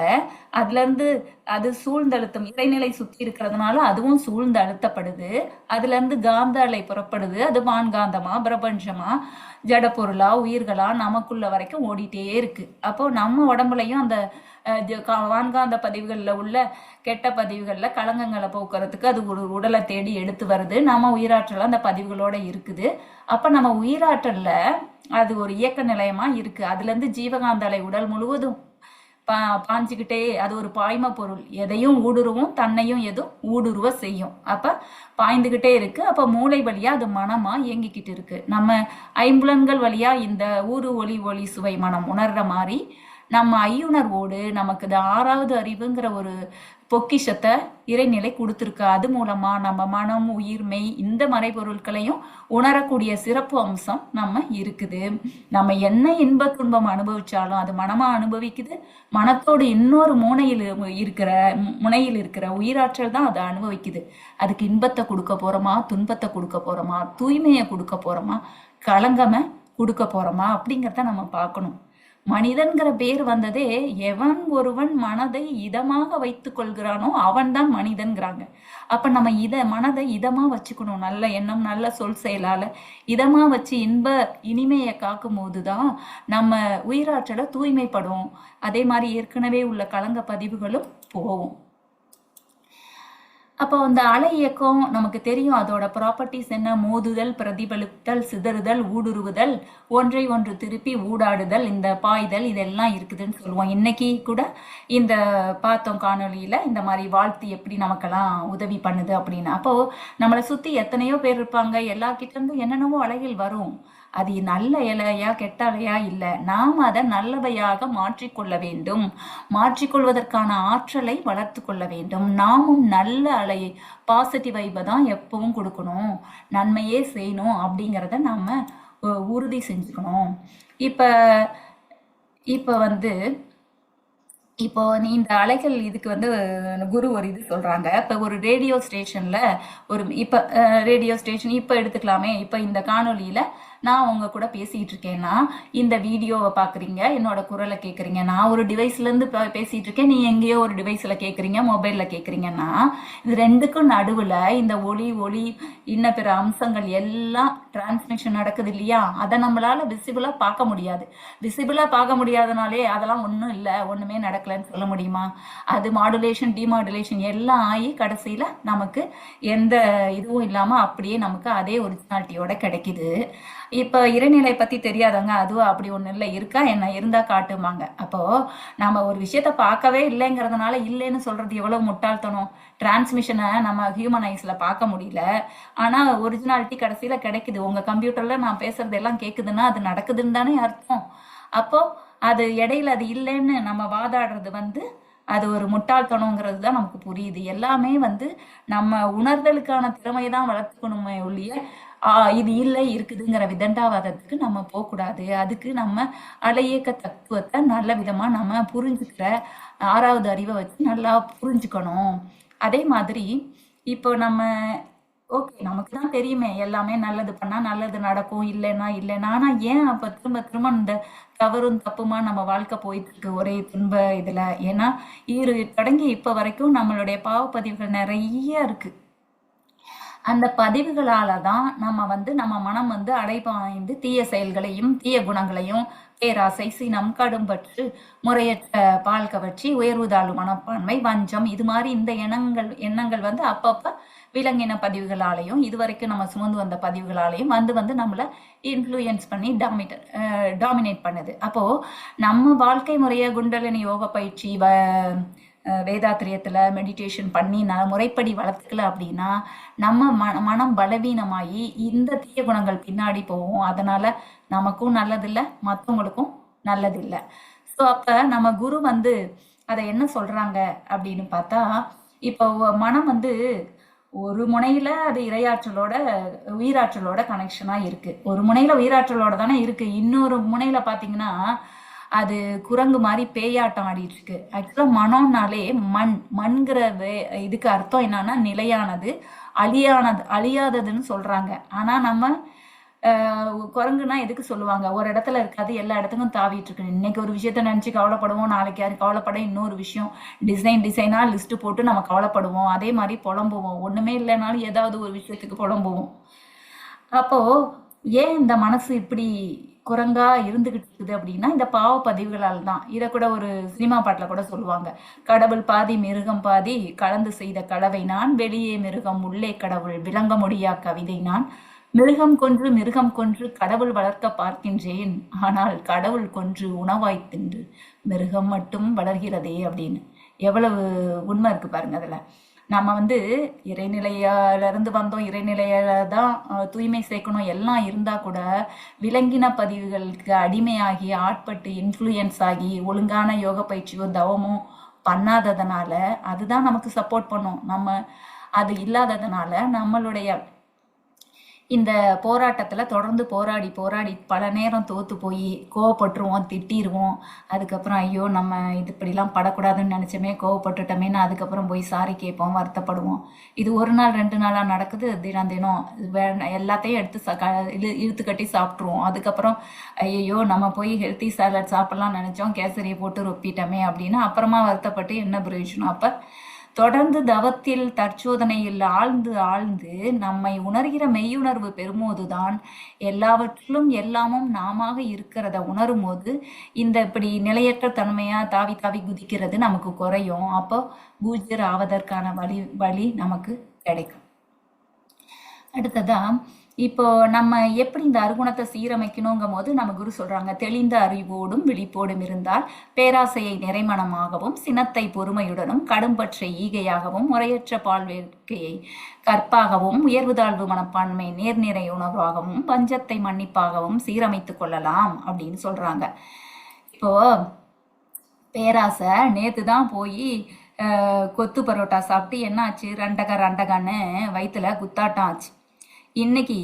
அதுல இருந்து அது சூழ்ந்தழுத்தம் இறைநிலை சுத்தி இருக்கிறதுனால அதுவும் சூழ்ந்து அழுத்தப்படுது. அதுல இருந்து காந்த அலை புறப்படுது. அது வான்காந்தமா பிரபஞ்சமா ஜட பொருளா உயிர்களா நமக்குள்ள வரைக்கும் ஓடிட்டே இருக்கு. அப்போ நம்ம உடம்புலையும் அந்த வான்காந்த பதிவுகள்ல உள்ள கெட்ட பதிவுகள்ல களங்கங்களை போக்குறதுக்கு அது ஒரு உடலை தேடி எடுத்து வருது. நம்ம உயிராற்றல் அந்த பதிவுகளோட இருக்குது. அப்ப நம்ம உயிராற்றல்ல அது ஒரு இயக்க நிலையமா இருக்கு. அதுல இருந்து ஜீவகாந்த அலை உடல் முழுவதும் பாஞ்சுக்கிட்டே அது ஒரு பாய்ம பொருள். எதையும் ஊடுருவும் தன்னையும் எதுவும் ஊடுருவ செய்யும். அப்ப பாய்ந்துகிட்டே இருக்கு. அப்ப மூளை வழியா அது மனமா இயங்கிக்கிட்டு இருக்கு. நம்ம ஐம்புலன்கள் வழியா இந்த ஊறு ஒளி ஒளி சுவை மனம் உணர்ற மாதிரி நம்ம ஐயுணர்வோடு நமக்கு இந்த 6வது அறிவுங்கிற ஒரு பொக்கிஷத்தை இறைநிலை கொடுத்துருக்கு. அது மூலமா நம்ம மனம் உயிர் மெய் இந்த மறைபொருட்களையும் உணரக்கூடிய சிறப்பு அம்சம் நம்ம இருக்குது. நம்ம என்ன இன்ப துன்பம் அனுபவிச்சாலும் அது மனமா அனுபவிக்குது. மனத்தோடு இன்னொரு முனையில் இருக்கிற உயிராற்றல் தான் அதை அனுபவிக்குது. அதுக்கு இன்பத்தை கொடுக்க போறோமா, துன்பத்தை கொடுக்க போறோமா, தூய்மையை கொடுக்க போறோமா, களங்கமை கொடுக்க போறோமா அப்படிங்கிறத நம்ம பார்க்கணும். மனிதன்கிற பேர் வந்ததே எவன் ஒருவன் மனதை இதமாக வைத்துக் கொள்கிறானோ அவன் தான் மனிதன்கிறாங்க. அப்ப நம்ம மனதை இதமா வச்சுக்கணும். நல்ல எண்ணம் நல்ல சொல் செயலால இதமா வச்சு இனிமையை காக்கும் போதுதான் நம்ம உயிராற்றலை தூய்மைப்படும். அதே மாதிரி ஏற்கனவே உள்ள களங்க பதிவுகளும் போகும். அப்போ அந்த அலை இயக்கம் நமக்கு தெரியும். அதோட ப்ராப்பர்ட்டிஸ் என்ன? மோதுதல், பிரதிபலித்தல், சிதறுதல், ஊடுருவுதல், ஒன்றை ஒன்று திருப்பி ஊடாடுதல், இந்த பாய்தல், இதெல்லாம் இருக்குதுன்னு சொல்லுவோம். இன்னைக்கு கூட இந்த பார்த்தோம் காணொலியில இந்த மாதிரி வாழ்த்து எப்படி நமக்கெல்லாம் உதவி பண்ணுது அப்படின்னு. அப்போ நம்மளை சுத்தி எத்தனையோ பேர் இருப்பாங்க. எல்லார்கிட்ட இருந்து என்னென்னவோ அலைகள் வரும். அது நல்ல இலையா கெட்ட அலையா இல்லை. நாம் அதை நல்லவையாக மாற்றிக்கொள்ள வேண்டும். மாற்றிக்கொள்வதற்கான ஆற்றலை வளர்த்து கொள்ள வேண்டும். நாமும் நல்ல அலையை பாசிட்டிவ் வைப்பை தான் எப்பவும் கொடுக்கணும். நன்மையே செய்யணும் அப்படிங்கிறத நாம உறுதி செஞ்சுக்கணும். இப்போ இந்த அலைகள் இதுக்கு குரு ஒரு இது சொல்றாங்க. இப்போ ஒரு ரேடியோ ஸ்டேஷன்ல ரேடியோ ஸ்டேஷன் இப்போ எடுத்துக்கலாமே. இப்போ இந்த காணொலியில நான் உங்க கூட பேசிட்டு இருக்கேன்னா இந்த வீடியோவை பாக்குறீங்க, என்னோட குரலை கேட்குறீங்க. நான் ஒரு டிவைஸ்ல இருந்து பேசிட்டு இருக்கேன், நீ எங்கேயோ ஒரு டிவைஸ்ல கேட்குறீங்க, மொபைல்ல கேட்குறீங்கன்னா இது ரெண்டுக்கும் நடுவுல இந்த ஒளி இன்ன பிற அம்சங்கள் எல்லாம் டிரான்ஸ்மிஷன் நடக்குது இல்லையா? அதை நம்மளால விசிபிளா பார்க்க முடியாது. விசிபிளா பார்க்க முடியாதனாலே அதெல்லாம் ஒன்றும் இல்லை, ஒண்ணுமே நடக்கலன்னு சொல்ல முடியுமா? அது மாடுலேஷன் டிமாடுலேஷன் எல்லாம் ஆகி கடைசியில நமக்கு எந்த இதுவும் இல்லாம அப்படியே நமக்கு அதே ஒரிஜினாலிட்டியோட கிடைக்குது. இப்ப இறைநிலை பத்தி தெரியாதவங்க அதுவும் அப்படி ஒண்ணு இல்லை, இருக்கா என்ன இருந்தா காட்டுமாங்க. அப்போ நம்ம ஒரு விஷயத்த பார்க்கவே இல்லைங்கிறதுனால இல்லைன்னு சொல்றது எவ்வளவு முட்டாள்தனம். டிரான்ஸ்மிஷனை நம்ம ஹியூமன் ஐஸ்ல பார்க்க முடியல, ஆனா ஒரிஜினாலிட்டி கடைசியில கிடைக்குது. உங்க கம்ப்யூட்டர்ல நான் பேசுறது எல்லாம் கேக்குதுன்னா அது நடக்குதுன்னு தானே அர்த்தம். அப்போ அது இடையில அது இல்லைன்னு நம்ம வாதாடுறது அது ஒரு முட்டாள்தனங்கிறது தான் நமக்கு புரியுது. எல்லாமே நம்ம உணர்தலுக்கான திறமையை தான் வளர்த்துக்கணுமே ஒழிய இது இல்லை இருக்குதுங்கிற விதண்டாவாதத்துக்கு நம்ம போகக்கூடாது. அதுக்கு நம்ம அலையியக்க தத்துவத்தை நல்ல விதமா நம்ம புரிஞ்சுக்கிற 6வது அறிவை வச்சு நல்லா புரிஞ்சுக்கணும். அதே மாதிரி இப்போ நம்ம நமக்கு தான் தெரியுமே எல்லாமே நல்லது பண்ணா நல்லது நடக்கும், இல்லைன்னா ஆனா ஏன் அப்ப திரும்ப திரும்ப இந்த தவறும் தப்புமா நம்ம வாழ்க்கை போயிட்டு இருக்கு ஒரே துன்ப இதுல? ஏன்னா தொடங்கி இப்ப வரைக்கும் நம்மளுடைய பாவப்பதிவுகள் நிறைய இருக்கு. அந்த பதிவுகளால தான் நம்ம மனம் அடைபாய்ந்து தீய செயல்களையும் தீய குணங்களையும் பேராசை, சினம், கடும்பற்று, முறையற்ற பால் கவர்ச்சி, உயர்வு தாழ்வு மனப்பான்மை, வஞ்சம், இது மாதிரி இந்த எண்ணங்கள் அப்பப்ப விலங்கின பதிவுகளாலையும் இதுவரைக்கும் நம்ம சுமந்து வந்த பதிவுகளாலையும் நம்மளை இன்ஃப்ளூயன்ஸ் பண்ணி டாமினேட் பண்ணுது. அப்போ நம்ம வாழ்க்கை முறைய குண்டலினி யோக பயிற்சி வேதாத்திரியத்துல மெடிடேஷன் பண்ணி முறைப்படி வளர்த்துக்கல அப்படின்னா நம்ம மனம் பலவீனமாகி இந்த தீய குணங்கள் பின்னாடி போகும். அதனால நமக்கும் நல்லதில்லை, மற்றவங்களுக்கும் நல்லதில்லை. ஸோ அப்ப நம்ம குரு அதை என்ன சொல்றாங்க அப்படின்னு பார்த்தா, இப்போ மனம் ஒரு முனையில அது இரையாற்றலோட உயிராற்றலோட கனெக்ஷனா இருக்கு. ஒரு முனையில உயிராற்றலோட தானே இருக்கு. இன்னொரு முனையில பாத்தீங்கன்னா அது குரங்கு மாதிரி பேயாட்டம் ஆடிட்டு இருக்கு. ஆக்சுவலா மனம்னாலே மண்கிற இதுக்கு அர்த்தம் என்னன்னா நிலையானது, அழியாததுன்னு சொல்றாங்க. ஆனா நம்ம குரங்குனா எதுக்கு சொல்லுவாங்க? ஒரு இடத்துல இருக்காது, எல்லா இடத்துக்கும் தாவிட்டு இருக்கு. இன்னைக்கு ஒரு விஷயத்த நினைச்சு கவலைப்படுவோம், நாளைக்கு யாரு கவலைப்பட இன்னொரு விஷயம் டிசைனா லிஸ்ட் போட்டு நம்ம கவலைப்படுவோம். அதே மாதிரி புலம்புவோம். ஒண்ணுமே இல்லைனாலும் ஏதாவது ஒரு விஷயத்துக்கு புலம்புவோம். அப்போ ஏன் இந்த மனசு இப்படி குரங்கா இருந்துகிட்டு இருக்குது அப்படின்னா இந்த பாவ பதிவுகளால் தான். இதை கூட ஒரு சினிமா பாட்டுல கூட சொல்லுவாங்க. கடவுள் பாதி மிருகம் பாதி கலந்து செய்த கலவை நான், வெளியே மிருகம் உள்ளே கடவுள் விளங்க முடியா கவிதை நான், மிருகம் கொன்று கடவுள் வளர்க்க பார்க்கின்றேன், ஆனால் கடவுள் கொன்று உணவாய் தின்று மிருகம் மட்டும் வளர்கிறதே அப்படின்னு. எவ்வளவு உண்மை இருக்கு பாருங்க அதுல. நம்ம வந்து இறைநிலையில இருந்து வந்தோம், இறைநிலையில தான் தூய்மை சேர்க்கணும் எல்லாம் இருந்தா கூட விலங்கின பதிவுகளுக்கு அடிமையாகி ஆட்பட்டு இன்ஃப்ளூயன்ஸ் ஆகி ஒழுங்கான யோக பயிற்சியோ தவமோ பண்ணாததுனால அதுதான் நமக்கு சப்போர்ட் பண்ணும். நம்ம அது இல்லாததுனால நம்மளுடைய இந்த போராட்டத்துல தொடர்ந்து போராடி போராடி பல நேரம் தோத்து போய் கோவப்பட்டுருவோம், திட்டிருவோம். அதுக்கப்புறம் ஐயோ நம்ம இது இப்படிலாம் படக்கூடாதுன்னு நினைச்சோமே, கோவப்பட்டுட்டோமேன்னு அதுக்கப்புறம் போய் சாரி கேட்போம், வருத்தப்படுவோம். இது ஒரு நாள் 2 நாளா நடக்குது. தினம் தினம் எல்லாத்தையும் எடுத்து இழுத்து கட்டி சாப்பிட்ருவோம். அதுக்கப்புறம் ஐயோ நம்ம போய் ஹெல்த்தி சாலட் சாப்பிடலாம் நினைச்சோம், கேசரியை போட்டு ரொப்பிட்டோமே அப்படின்னு அப்புறமா வருத்தப்பட்டு என்ன பிரயோஜனம்? அப்ப தொடர்ந்து தவத்தில் தற்சோதனையில் ஆழ்ந்து ஆழ்ந்து நம்மை உணர்கிற மெய்யுணர்வு பெறும்போதுதான் எல்லாவற்றிலும் எல்லாமும் நாமாக இருக்கிறத உணரும் போது இந்த இப்படி நிலையற்ற தன்மையா தாவி தாவி குதிக்கிறது நமக்கு குறையும். அப்போ பூஜ்யர் ஆவதற்கான வழி நமக்கு கிடைக்கும். அடுத்ததா இப்போ நம்ம எப்படி இந்த அருகுணத்தை சீரமைக்கணுங்கும் போது நம்ம குரு சொல்றாங்க, தெளிந்த அறிவோடும் விழிப்போடும் இருந்தால் பேராசையை நிறைமணமாகவும் சினத்தை பொறுமையுடனும் கடும்பற்றை ஈகையாகவும் முறையற்ற பால்வேட்கையை கற்பாகவும் உயர்வு தாழ்வு மனப்பான்மை நேர்நிறை உணர்வாகவும் பஞ்சத்தை மன்னிப்பாகவும் சீரமைத்து கொள்ளலாம் அப்படின்னு சொல்றாங்க. இப்போ பேராசை நேத்து தான் போய் கொத்து பரோட்டா சாப்பிட்டு என்ன ஆச்சு, ரண்டகான்னு வயிற்றுல குத்தாட்டம் ஆச்சு. இன்னைக்கு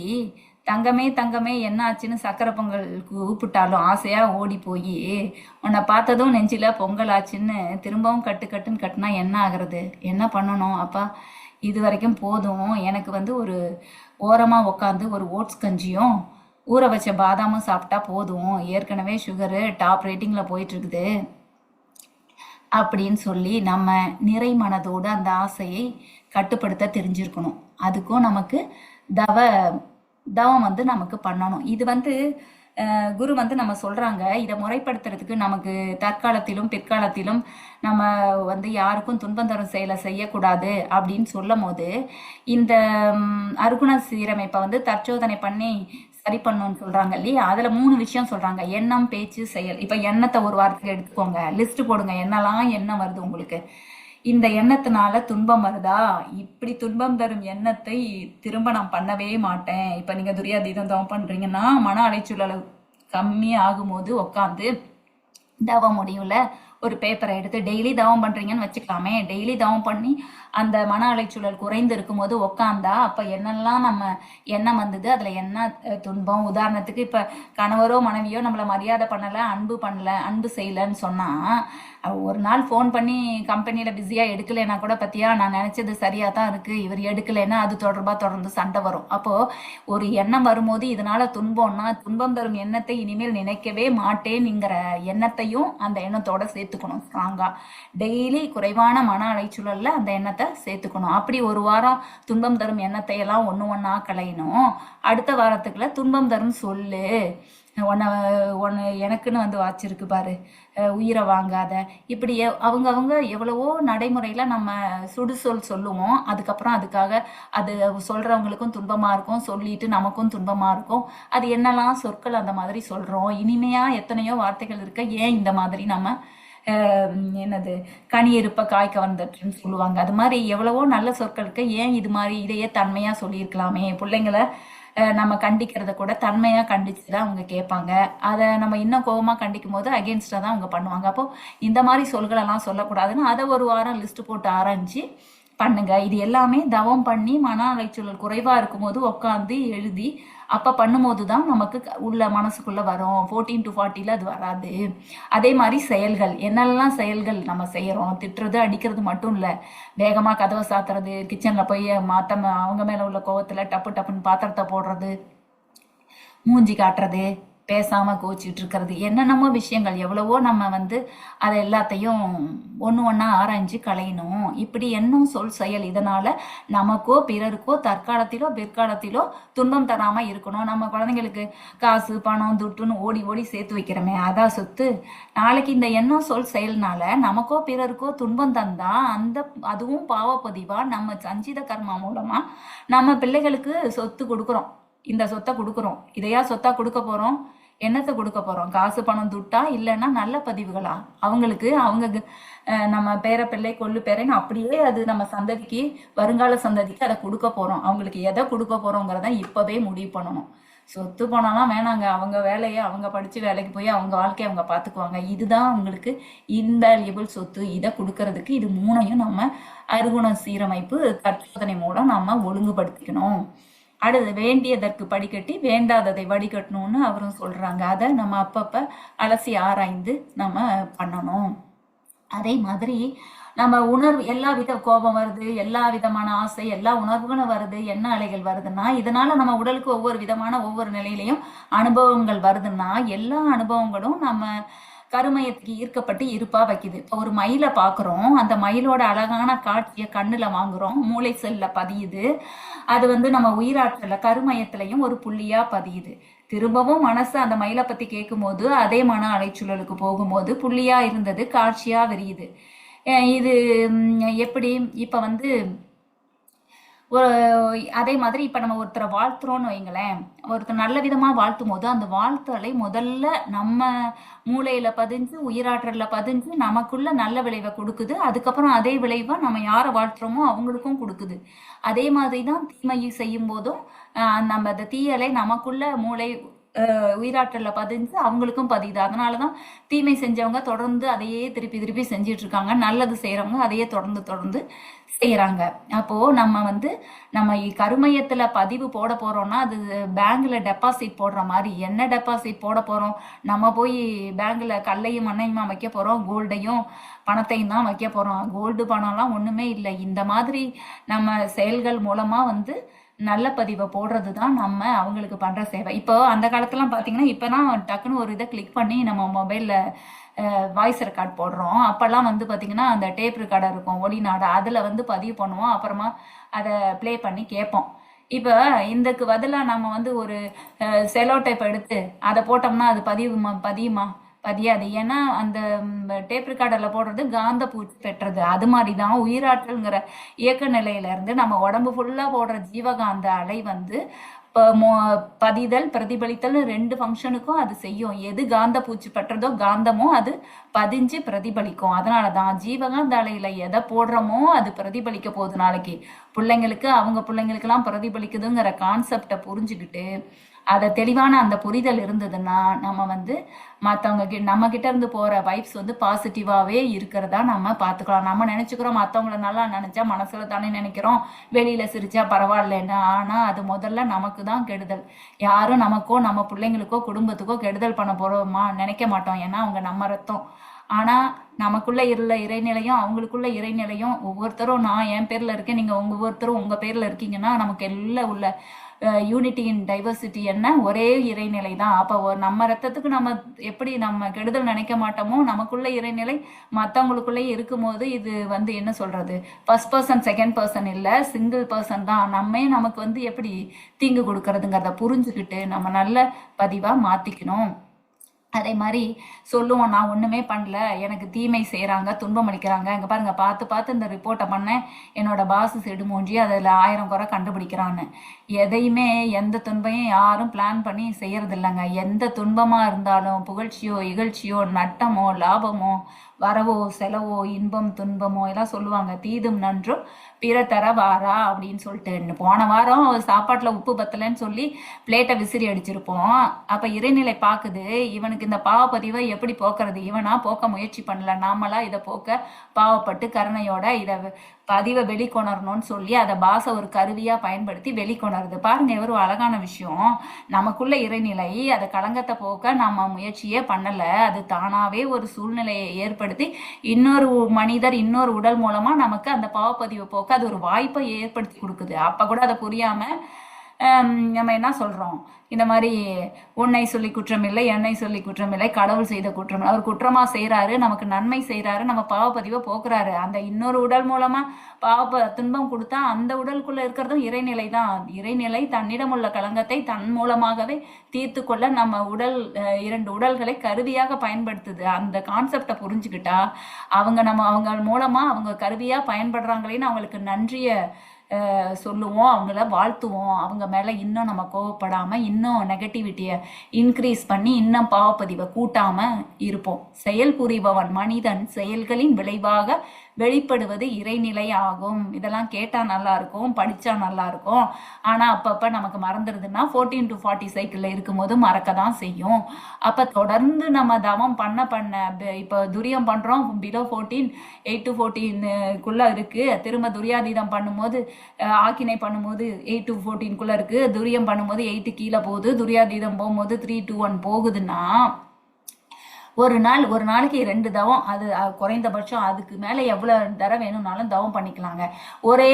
தங்கமே என்ன ஆச்சுன்னு சக்கரை பொங்கல் கூப்பிட்டாலும் ஆசையா ஓடி போய் உன்னை பார்த்ததும் நெஞ்சில பொங்கல் ஆச்சுன்னு திரும்பவும் கட்டுன்னு கட்டுனா என்ன ஆகுறது? என்ன பண்ணணும்? அப்பா இது வரைக்கும் போதும், எனக்கு வந்து ஒரு ஓரமா உக்காந்து ஒரு ஓட்ஸ் கஞ்சியும் ஊற வச்ச பாதாமும் சாப்பிட்டா போதும், ஏற்கனவே சுகரு டாப் ரேட்டிங்ல போயிட்டு இருக்குது அப்படின்னு சொல்லி நம்ம நிறை மனதோடு அந்த ஆசையை கட்டுப்படுத்த தெரிஞ்சிருக்கணும். அதுக்கும் நமக்கு தவம் வந்து நமக்கு பண்ணணும். இது வந்து குரு வந்து நம்ம சொல்றாங்க, இதை முறைப்படுத்துறதுக்கு நமக்கு தற்காலத்திலும் பிற்காலத்திலும் நம்ம வந்து யாருக்கும் துன்பம் தரும் செயலை செய்யக்கூடாது அப்படின்னு சொல்லும் போது இந்த அருகுண சீரமைப்பை வந்து தற்சோதனை பண்ணி சரி பண்ணணும்னு சொல்றாங்க இல்லையா? அதுல 3 விஷயம் சொல்றாங்க: எண்ணம், பேச்சு, செயல். இப்ப எண்ணத்தை ஒரு வாரத்துக்கு எடுத்துக்கோங்க, லிஸ்ட் போடுங்க, என்னெல்லாம் எண்ணம் வருது உங்களுக்கு, இந்த எண்ணத்தினால துன்பம் வருதா, இப்படி துன்பம் தரும் எண்ணத்தை திரும்ப நான் பண்ணவே மாட்டேன். இப்ப நீங்க துரியாதீதம் தவம் பண்றீங்கன்னா மன அலைச்சூழல் கம்மி ஆகும்போது உட்காந்து தவ முடிவுல ஒரு பேப்பரை எடுத்து டெய்லி தவம் பண்றீங்கன்னு வச்சுக்கலாமே, டெய்லி தவம் பண்ணி அந்த மன அலைச்சூழல் குறைந்து இருக்கும்போது உக்காந்தா அப்ப என்னெல்லாம் நம்ம எண்ணம் வந்தது, அதுல என்ன துன்பம். உதாரணத்துக்கு இப்ப கணவரோ மனைவியோ நம்மள மரியாதை பண்ணல, அன்பு செய்யலன்னு சொன்னா ஒரு நாள் ஃபோன் பண்ணி கம்பெனியில பிஸியா எடுக்கலைன்னா கூட பத்தியா நான் நினைச்சது சரியா தான் இருக்கு, இவர் எடுக்கலைன்னா அது தொடர்பா தொடர்ந்து சண்டை வரும். அப்போ ஒரு எண்ணம் வரும்போது இதனால துன்பம்னா துன்பம் தரும் எண்ணத்தை இனிமேல் நினைக்கவே மாட்டேன்ங்கிற எண்ணத்தையும் அந்த எண்ணத்தோட சேர்த்துக்கணும். ஸ்ட்ராங்கா டெய்லி குறைவான மன அலைச்சூழல்ல அந்த எண்ணத்தை சேர்த்துக்கணும். அப்படி ஒரு வாரம் துன்பம் தரும் எண்ணத்தை எல்லாம் ஒண்ணா களையணும். அடுத்த வாரத்துக்குள்ள துன்பம் தரும் சொல்லு, ஒன்னு எனக்குன்னு வந்து வாச்சிருக்கு பாரு, உயிரை வாங்காத, இப்படி அவங்க எவ்வளவோ நடைமுறையில நம்ம சுடுசொல் சொல்லுவோம். அதுக்கப்புறம் அதுக்காக அது சொல்றவங்களுக்கும் துன்பமா இருக்கும், சொல்லிட்டு நமக்கும் துன்பமா இருக்கும். அது என்னெல்லாம் சொற்கள் அந்த மாதிரி சொல்றோம், இனிமையா எத்தனையோ வார்த்தைகள் இருக்க, ஏன் இந்த மாதிரி நம்ம என்னது கனி இருப்ப காய் கவர்ந்துட்டுன்னு சொல்லுவாங்க. அது மாதிரி எவ்வளவோ நல்ல சொற்களுக்கு ஏன் இது மாதிரி இதையே தன்மையா சொல்லியிருக்கலாமே. பிள்ளைங்களை நம்ம கண்டிக்கிறத கூட தன்மையா கண்டிச்சுதான் அவங்க கேட்பாங்க. அதை நம்ம இன்னும் கோபமா கண்டிக்கும் போது அகேன்ஸ்டா தான் அவங்க பண்ணுவாங்க. அப்போ இந்த மாதிரி சொல்களெல்லாம் சொல்லக்கூடாதுன்னு அதை ஒரு வாரம் லிஸ்ட் போட்டு ஆராய்ச்சி பண்ணுங்க. இது எல்லாமே தவம் பண்ணி மன அலைச்சூழல் குறைவா இருக்கும்போது உட்காந்து எழுதி அப்ப பண்ணும்போது தான் நமக்கு உள்ள மனசுக்குள்ள வரும். 14 to 40 அது வராது. அதே மாதிரி செயல்கள், என்னெல்லாம் செயல்கள் நம்ம செய்யறோம், திட்டுறது அடிக்கிறது மட்டும் இல்ல, வேகமா கதவை சாத்துறது, கிச்சன்ல போய் அவங்க மேல உள்ள கோவத்துல டப்புன்னு பாத்திரத்தை போடுறது, மூஞ்சி காட்டுறது, பேசாம கோச்சிட்டு இருக்கிறது, என்னென்னமோ விஷயங்கள் எவ்வளவோ நம்ம வந்து அதை எல்லாத்தையும் ஒன்று ஒன்றா ஆராய்ஞ்சு களையணும். இப்படி எண்ணம் சொல் செயல் இதனால நமக்கோ பிறருக்கோ தற்காலத்திலோ பிற்காலத்திலோ துன்பம் தராம இருக்கணும். நம்ம குழந்தைங்களுக்கு காசு பணம் துட்டுன்னு ஓடி ஓடி சேர்த்து வைக்கிறோமே, அதான் சொத்து. நாளைக்கு இந்த எண்ணம் சொல் செயல்னால நமக்கோ பிறருக்கோ துன்பம் தந்தா அதுவும் பாவப்பதிவா நம்ம சஞ்சித கர்மா மூலமா நம்ம பிள்ளைகளுக்கு சொத்து கொடுக்குறோம். இந்த சொத்தை கொடுக்குறோம். இதையா சொத்தா கொடுக்க போறோம்? என்னத்தை கொடுக்க போறோம்? காசு பணம் துட்டா, இல்லைன்னா நல்ல பதிவுகளா? அவங்களுக்கு அவங்க நம்ம பேர பிள்ளை கொள்ளு பேரன்னு அப்படியே அது நம்ம சந்ததிக்கு, வருங்கால சந்ததிக்கு அதை கொடுக்க போறோம். அவங்களுக்கு எதை கொடுக்க போறோங்கிறத இப்பவே முடிவு பண்ணணும். சொத்து பணம்லாம் வேணாங்க, அவங்க வேலையை அவங்க படிச்சு வேலைக்கு போய் அவங்க வாழ்க்கையை அவங்க பார்த்துக்குவாங்க. இதுதான் அவங்களுக்கு இன்வேல்யூபிள் சொத்து. இதை கொடுக்கறதுக்கு இது மூணையும் நம்ம அருகுண சீரமைப்பு தற்சோதனை மூலம் நம்ம ஒழுங்குபடுத்திக்கணும். அடுத்து வேண்டியதற்கு படிக்கட்டி வேண்டாததை வடிகட்டணும்னு அவரும் சொல்றாங்க. அதை நம்ம அப்பப்ப அலசி ஆராய்ந்து நம்ம பண்ணணும். அதே மாதிரி நம்ம உணர்வு, எல்லா வித கோபம் வருது, எல்லா விதமான ஆசை, எல்லா உணர்வுகளும் வருது, என்ன அலைகள் வருதுன்னா, இதனால நம்ம உடலுக்கு ஒவ்வொரு விதமான ஒவ்வொரு நிலையிலையும் அனுபவங்கள் வருதுன்னா, எல்லா அனுபவங்களும் நம்ம கருமையத்துக்கு ஈர்க்கப்பட்டு இருப்பா வைக்குது. இப்போ ஒரு மயிலை பார்க்குறோம், அந்த மயிலோட அழகான காட்சியை கண்ணுல வாங்குறோம், மூளை செல்ல பதியுது. அது வந்து நம்ம உயிராற்றல கருமையத்திலையும் ஒரு புள்ளியா பதியுது. திரும்பவும் மனசு அந்த மயிலை பத்தி கேட்கும் போது அதே மன அலைச்சூழலுக்கு போகும்போது புள்ளியா இருந்தது காட்சியா விரியுது. இது எப்படி இப்ப வந்து அதே மாதிரி இப்ப நம்ம ஒருத்தரை வாழ்த்துறோம்னு வைங்களேன், ஒருத்தர் நல்ல விதமா வாழ்த்தும் போது அந்த வாழ்த்தலை முதல்ல நம்ம மூளையில பதிஞ்சு உயிராற்றல்ல பதிஞ்சு நமக்குள்ள நல்ல விளைவை கொடுக்குது. அதுக்கப்புறம் அதே விளைவை நம்ம யாரை வாழ்த்துறோமோ அவங்களுக்கும் கொடுக்குது. அதே மாதிரிதான் தீமையை செய்யும் போதும் நம்ம அந்த தீயலை நமக்குள்ள மூளை உயிராற்றல்ல பதிஞ்சு அவங்களுக்கும் பதியுது. அதனாலதான் தீமை செஞ்சவங்க தொடர்ந்து அதையே திருப்பி திருப்பி செஞ்சிட்டு இருக்காங்க, நல்லது செய்யறவங்க அதையே தொடர்ந்து தொடர்ந்து செய்யறாங்க. அப்போ நம்ம வந்து நம்ம கருமையத்துல பதிவு போட போறோம்னா அது பேங்க்ல டெபாசிட் போடுற மாதிரி. என்ன டெபாசிட் போட போறோம்? நம்ம போய் பேங்க்ல கல்லையும் மண்ணையுமா வைக்க போறோம், கோல்டையும் பணத்தையும் தான் வைக்க போறோம். கோல்டு பணம்லாம் ஒண்ணுமே இல்லை. இந்த மாதிரி நம்ம செயல்கள் மூலமா வந்து நல்ல பதிவை போடுறது தான் நம்ம அவங்களுக்கு பண்ற சேவை. இப்போ அந்த காலத்துலாம் பாத்தீங்கன்னா, இப்பதான் டக்குன்னு ஒரு இதை கிளிக் பண்ணி நம்ம மொபைல்ல வாய்ஸ் ரெக்கார்ட் போடுறோம். அப்பெல்லாம் வந்து பாத்தீங்கன்னா அந்த டேப் ரெக்கார்டர் இருக்கும், ஒளிநாடு, அதுல வந்து பதிவு பண்ணுவோம், அப்புறமா அதை ப்ளே பண்ணி கேட்போம். இப்போ இதுக்கு பதிலாக நம்ம வந்து ஒரு செலோ டேப் எடுத்து அதை போட்டோம்னா அது பதியுமா? பதியாது. ஏன்னா அந்த டேப் ரெக்கார்டர்ல போடுறது காந்த பூச்சி பெற்றது. அது மாதிரிதான் உயிராற்றல்ங்கிற இயக்க நிலையில இருந்து நம்ம உடம்பு ஃபுல்லா போடுற ஜீவகாந்த அலை வந்து பதிதல் பிரதிபலித்தல் ரெண்டு ஃபங்க்ஷனுக்கும் அது செய்யும். எது காந்த பூச்சி பற்றதோ காந்தமோ அது பதிஞ்சு பிரதிபலிக்கும். அதனாலதான் ஜீவகாந்த அலையில எதை போடுறோமோ அது பிரதிபலிக்க போகுது. நாளைக்கு பிள்ளைங்களுக்கு அவங்க பிள்ளைங்களுக்கு எல்லாம் பிரதிபலிக்குதுங்கிற கான்செப்டை புரிஞ்சுக்கிட்டு அதை தெளிவான அந்த புரிதல் இருந்ததுன்னா நம்ம வந்து மற்றவங்க நம்ம கிட்ட இருந்து போற வைப்ஸ் வந்து பாசிட்டிவாவே இருக்கிறதா நம்ம பார்த்துக்கலாம். நம்ம நினைச்சுக்கிறோம் மற்றவங்கள நல்லா நினைச்சா மனசுல தானே நினைக்கிறோம், வெளியில சிரிச்சா பரவாயில்லன்னு. ஆனா அது முதல்ல நமக்கு தான் கெடுதல். யாரும் நமக்கோ நம்ம பிள்ளைங்களுக்கோ குடும்பத்துக்கோ கெடுதல் பண்ண போறோமா நினைக்க மாட்டோம், ஏன்னா அவங்க நம்ம ரத்தம். ஆனா நமக்குள்ள இருந்த இறைநிலையும் அவங்களுக்குள்ள இறைநிலையும் ஒவ்வொருத்தரும், நான் என் பேர்ல இருக்கேன், நீங்க ஒவ்வொருத்தரும் உங்க பேர்ல இருக்கீங்கன்னா நமக்கு எல்லாம் உள்ள யூனிட்டி இன் டைவர்சிட்டி என்ன ஒரே இறைநிலை தான். அப்போ நம்ம ரத்தத்துக்கு நம்ம எப்படி நம்ம கெடுதல் நினைக்க மாட்டோமோ நமக்குள்ள இறைநிலை மற்றவங்களுக்குள்ளேயே இருக்கும்போது இது வந்து என்ன சொல்றது, ஃபர்ஸ்ட் பர்சன் செகண்ட் பர்சன் இல்லை, சிங்கிள் பர்சன் தான். நமக்கு வந்து எப்படி தீங்கு கொடுக்கறதுங்கிறத புரிஞ்சுக்கிட்டு நம்ம நல்ல பதிவா மாத்திக்கணும். அதே மாதிரி சொல்லுவோம், நான் ஒண்ணுமே பண்ணல, எனக்கு தீமை செய்யறாங்க, துன்பம் அளிக்கிறாங்க, இங்க பாருங்க பார்த்து பார்த்து இந்த ரிப்போர்ட்டை பண்ணேன், என்னோட பாசு செடு மூஞ்சி அதுல 1000 குறை கண்டுபிடிக்கிறான்னு. எதையுமே எந்த துன்பையும் யாரும் பிளான் பண்ணி செய்யறது இல்லைங்க. எந்த துன்பமா இருந்தாலும் புகழ்ச்சியோ இகழ்ச்சியோ நட்டமோ லாபமோ வரவோ செலவோ இன்பம் துன்பமோ எல்லாம் சொல்லுவாங்க, தீதும் நன்றும் பிற தர வாரா அப்படின்னு சொல்லிட்டு. போன வாரம் சாப்பாட்டுல உப்பு பத்தலைன்னு சொல்லி பிளேட்டை விசிறி அடிச்சிருப்போம். அப்ப இறைநிலை பாக்குது, இவனுக்கு இந்த பாவப்பதிவை எப்படி போக்குறது, இவனா போக்க முயற்சி பண்ணல, நாமளா இதை போக்க பாவப்பட்டு கருணையோட இதை பதிவை வெளிக்கொணரணும்னு சொல்லி அதை பாச ஒரு கருவியா பயன்படுத்தி வெளிக்கொணருது. பாருங்க எவ்வளவு அழகான விஷயம். நமக்குள்ள இறைநிலை அதை களங்கத்தை போக்க நம்ம முயற்சியே பண்ணல, அது தானாவே ஒரு சூழ்நிலையை ஏற்படுத்தி இன்னொரு மனிதர் இன்னொரு உடல் மூலமா நமக்கு அந்த பாவப்பதிவை போக்க அது ஒரு வாய்ப்பை ஏற்படுத்தி கொடுக்குது. அப்ப கூட அதை புரியாம நம்ம என்ன சொல்றோம், இந்த மாதிரி உன்னை சொல்லி குற்றமில்லை, என்னை சொல்லி குற்றமில்லை, கடவுள் செய்த குற்றமில்லை. அவர் குற்றமா செய்யறாரு, நமக்கு நன்மை செய்யறாரு, நம்ம பாவப்பதிவை போக்குறாரு. அந்த இன்னொரு உடல் மூலமா துன்பம் கொடுத்தா அந்த உடலுக்குள்ள இருக்கிறதும் இறைநிலை தான். இறைநிலை தன்னிடம் உள்ள களங்கத்தை தன் மூலமாகவே தீர்த்து கொள்ள நம்ம உடல் 2 உடல்களை கருவியாக பயன்படுத்துது. அந்த கான்செப்டை புரிஞ்சுக்கிட்டா அவங்க மூலமா அவங்க கருவியா பயன்படுறாங்களேன்னு அவங்களுக்கு நன்றிய சொல்லுவோம், அவங்கள வாழ்த்துவோம். அவங்க மேல இன்னும் நம்ம கோவப்படாம இன்னும் நெகட்டிவிட்டியை இன்க்ரீஸ் பண்ணி இன்னும் பாவப்பதிவை கூட்டாம இருப்போம். செயல் புரிபவன் மனிதன் செயல்களின் விளைவாக வெளிப்படுவது இறைநிலை ஆகும். இதெல்லாம் கேட்டா நல்லா இருக்கும், படிச்சா நல்லா இருக்கும். ஆனா அப்பப்ப நமக்கு மறந்துடுதுன்னா 14 to 40 சைக்கிள்ல இருக்கும்போது மறக்க தான் செய்யும். அப்ப தொடர்ந்து நம்ம தவம் பண்ண இப்ப துரியம் பண்றோம், பிலோ 14 8 to 14 இருக்கு. திரும்ப துரியாதீதம் பண்ணும்போது ஆக்கினை பண்ணும்போது 8 to 14 இருக்கு. துரியம் பண்ணும்போது 8 கீழே போகுது. துரியாதீதம் போகும்போது 3 to 1 போகுதுன்னா ஒரு நாளைக்கு 2 தவம், அது குறைந்தபட்சம். அதுக்கு மேல எவ்வளவு தடவை வேணும்னாலும் தவம் பண்ணிக்கலாங்க. ஒரே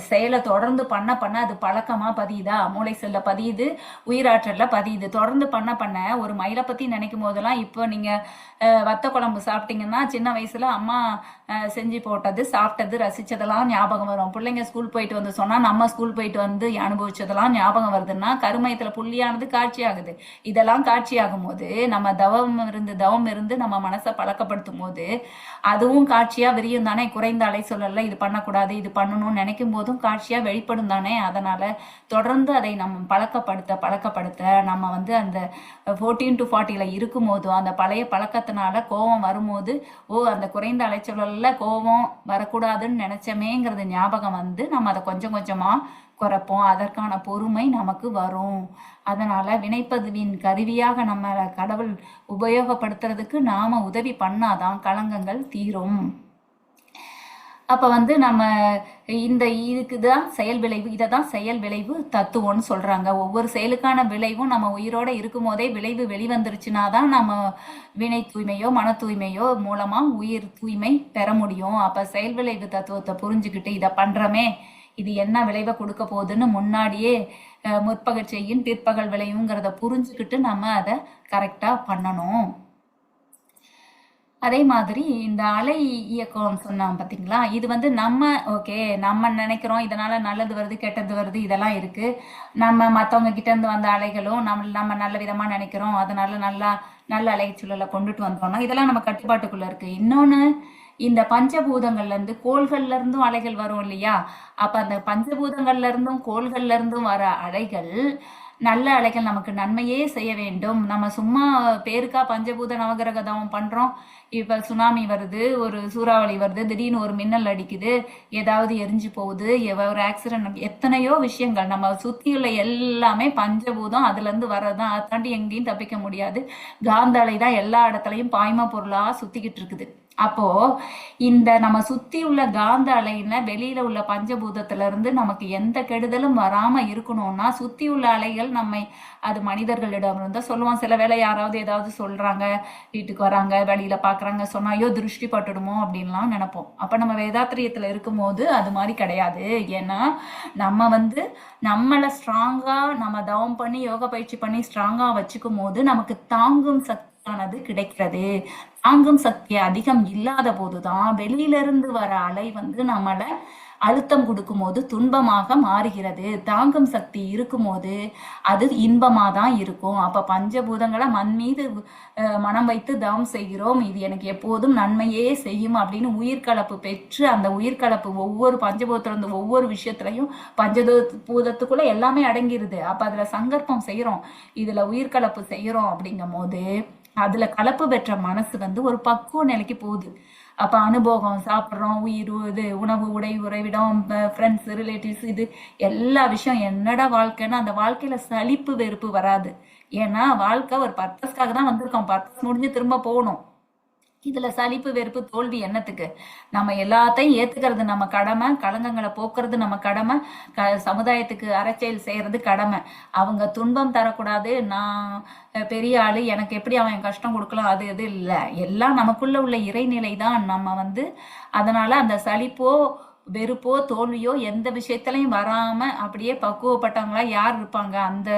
செயலை தொடர்ந்து பண்ண அது பழக்கமா பதியுதா, மூளை செல்ல பதியுது, உயிராற்றல்ல பதியுது. தொடர்ந்து பண்ண ஒரு மயிலை பத்தி நினைக்கும் போதெல்லாம், இப்போ நீங்க வத்த குழம்பு சாப்பிட்டீங்கன்னா சின்ன வயசுல அம்மா செஞ்சு போட்டது, சாப்பிட்டது, ரசிச்சதெல்லாம் ஞாபகம் வரும். பிள்ளைங்க ஸ்கூல் போயிட்டு வந்து சொன்னா நம்ம ஸ்கூல் போயிட்டு வந்து அனுபவிச்சதெல்லாம் ஞாபகம் வருதுன்னா கருமயத்துல புள்ளியானது காட்சி ஆகுது. இதெல்லாம் காட்சி ஆகும் போது நம்ம தவம் இருந்து நம்ம மனசை பழக்கப்படுத்தும் போது அதுவும் காட்சியா விரியும் தானே. குறைந்த அலை சொல்லல, இது பண்ணக்கூடாது, இது பண்ணணும்னு நினைக்கும் போதும் காட்சியா வெளிப்படும் தானே. அதனால தொடர்ந்து அதை நம்ம பழக்கப்படுத்த நம்ம வந்து அந்த 14 to 40 இருக்கும் போதும் அந்த பழைய பழக்கத்தினால கோபம் வரும்போது அந்த குறைந்த அலைச்சொல்ல கோபம் வரக்கூடாதுன்னு நினைச்சமேங்கிறது ஞாபகம் வந்து நம்ம அதை கொஞ்சம் கொஞ்சமா குறைப்போம். அதற்கான பொறுமை நமக்கு வரும். அதனால வினைப்பதிவின் கருவியாக நம்ம கடவுள் உபயோகப்படுத்துறதுக்கு நாம உதவி பண்ணாதான் களங்கங்கள் தீரும். அப்ப வந்து நம்ம இதுக்குதான் செயல் விளைவு, இதைதான் செயல் விளைவு தத்துவம்னு சொல்றாங்க. ஒவ்வொரு செயலுக்கான விளைவும் நம்ம உயிரோட இருக்கும் போதே விளைவு வெளிவந்துருச்சுனாதான் நம்ம வினை தூய்மையோ மன தூய்மையோ மூலமா உயிர் தூய்மை பெற முடியும். அப்ப செயல் விளைவு தத்துவத்தை புரிஞ்சுக்கிட்டு இதை பண்றமே, இது என்ன விளைவை கொடுக்க போகுதுன்னு முன்னாடியே முற்பகல் செய்யும் பிற்பகல் விளைவுங்கிறத புரிஞ்சுக்கிட்டு நம்ம அதை கரெக்டா பண்ணணும். அதே மாதிரி இந்த அலை இயக்கம் சொன்னான் பார்த்தீங்களா, இது வந்து நம்ம நினைக்கிறோம் இதனால நல்லது வருது கெட்டது வருது இதெல்லாம் இருக்கு. நம்ம மற்றவங்க கிட்ட இருந்து வந்த அலைகளும் நம்ம நல்ல விதமா நினைக்கிறோம், அதனால நல்ல அலைச்சூழலை கொண்டுட்டு வந்தோம்னா இதெல்லாம் நம்ம கட்டுப்பாட்டுக்குள்ள இருக்கு. இன்னொன்னு, இந்த பஞ்சபூதங்கள்ல இருந்து கோள்கள்ல இருந்தும் அலைகள் வரும் இல்லையா. அப்ப அந்த பஞ்சபூதங்கள்ல இருந்தும் கோள்கள்ல இருந்தும் வர அலைகள் நல்ல அலைகள் நமக்கு நன்மையே செய்ய வேண்டும். நம்ம சும்மா பேருக்கா பஞ்சபூத நவகிரக தவம் பண்றோம். இப்ப சுனாமி வருது, ஒரு சூறாவளி வருது, திடீர்னு ஒரு மின்னல் அடிக்குது, ஏதாவது எரிஞ்சு போகுது, ஒரு ஆக்சிடென்ட், எத்தனையோ விஷயங்கள் நம்ம சுத்தியுள்ள எல்லாமே பஞ்சபூதம், அதுல இருந்து வர்றதுதான். அதை தாண்டி எங்கேயும் தப்பிக்க முடியாது. காந்த அலை தான் எல்லா இடத்துலயும் பாய்ம பொருளா சுத்திக்கிட்டு இருக்குது. அப்போ இந்த நம்ம சுத்தி உள்ள காந்த அலையில வெளியில உள்ள பஞ்சபூதத்துல இருந்து நமக்கு எந்த கெடுதலும் வராம இருக்கணும்னா சுத்தி உள்ள அலைகள் அது மனிதர்களிடம் இருந்தா சொல்லுவோம். சில வேளை யாராவது ஏதாவது சொல்றாங்க, வீட்டுக்கு வராங்க, வெளியில பாக்குறாங்க, சொன்னா ஐயோ திருஷ்டி பட்டுடுமோ அப்படின்லாம் நினைப்போம். அப்ப நம்ம வேதாத்திரியத்துல இருக்கும் போது அது மாதிரி கிடையாது. ஏன்னா நம்ம நம்மள ஸ்ட்ராங்கா நம்ம தவம் பண்ணி யோகா பயிற்சி பண்ணி ஸ்ட்ராங்கா வச்சுக்கும் போது நமக்கு தாங்கும் சக்தியானது கிடைக்கிறது. தாங்கும் சக்தி அதிகம் இல்லாத போதுதான் வெளியில இருந்து வர அலை நம்மள அழுத்தம் கொடுக்கும் போது துன்பமாக மாறுகிறது. தாங்கும் சக்தி இருக்கும் போது அது இன்பமா தான் இருக்கும். அப்ப பஞ்சபூதங்களை மண் மீது மனம் வைத்து தவம் செய்கிறோம், இது எனக்கு எப்போதும் நன்மையே செய்யும் அப்படின்னு உயிர்கலப்பு பெற்று அந்த உயிர்கலப்பு ஒவ்வொரு பஞ்சபூதத்திலிருந்து ஒவ்வொரு விஷயத்திலையும் பஞ்சபூதத்துக்குள்ள எல்லாமே அடங்கிருது. அப்ப அதுல சங்கற்பம் செய்யறோம், இதுல உயிர்கலப்பு செய்யறோம். அப்படிங்கும் போது அதுல கலப்பு பெற்ற மனசு ஒரு பக்குவ நிலைக்கு போகுது. அப்ப அனுபவம், சாப்பிட்றோம், உணவு, உடை, உறைவிடம், ஃப்ரெண்ட்ஸ், ரிலேட்டிவ்ஸ், இது எல்லா விஷயம் என்னடா வாழ்க்கைன்னா அந்த வாழ்க்கையில சலிப்பு வெறுப்பு வராது. ஏன்னா வாழ்க்கை ஒரு பர்பஸ்க்காக தான் வந்திருக்கோம், பர்பஸ் முடிஞ்சு திரும்ப போகணும். இதுல சலிப்பு வெறுப்பு தோல்வி என்னத்துக்கு? நம்ம எல்லாத்தையும் ஏத்துக்கிறது நம்ம கடமை, களங்கங்களை போக்குறது நம்ம கடமை, சமுதாயத்துக்கு அறச்செயல் செய்யறது கடமை. அவங்க துன்பம் தரக்கூடாது, நான் பெரிய ஆளு, எனக்கு எப்படி அவன் கஷ்டம் கொடுக்கலாம், அது இல்லை. எல்லாம் நமக்குள்ள உள்ள இறைநிலை தான். நம்ம அதனால அந்த சலிப்போ வெறுப்போ தோல்வியோ எந்த விஷயத்துலையும் வராம அப்படியே பக்குவப்பட்டவங்களா யார் இருப்பாங்க? அந்த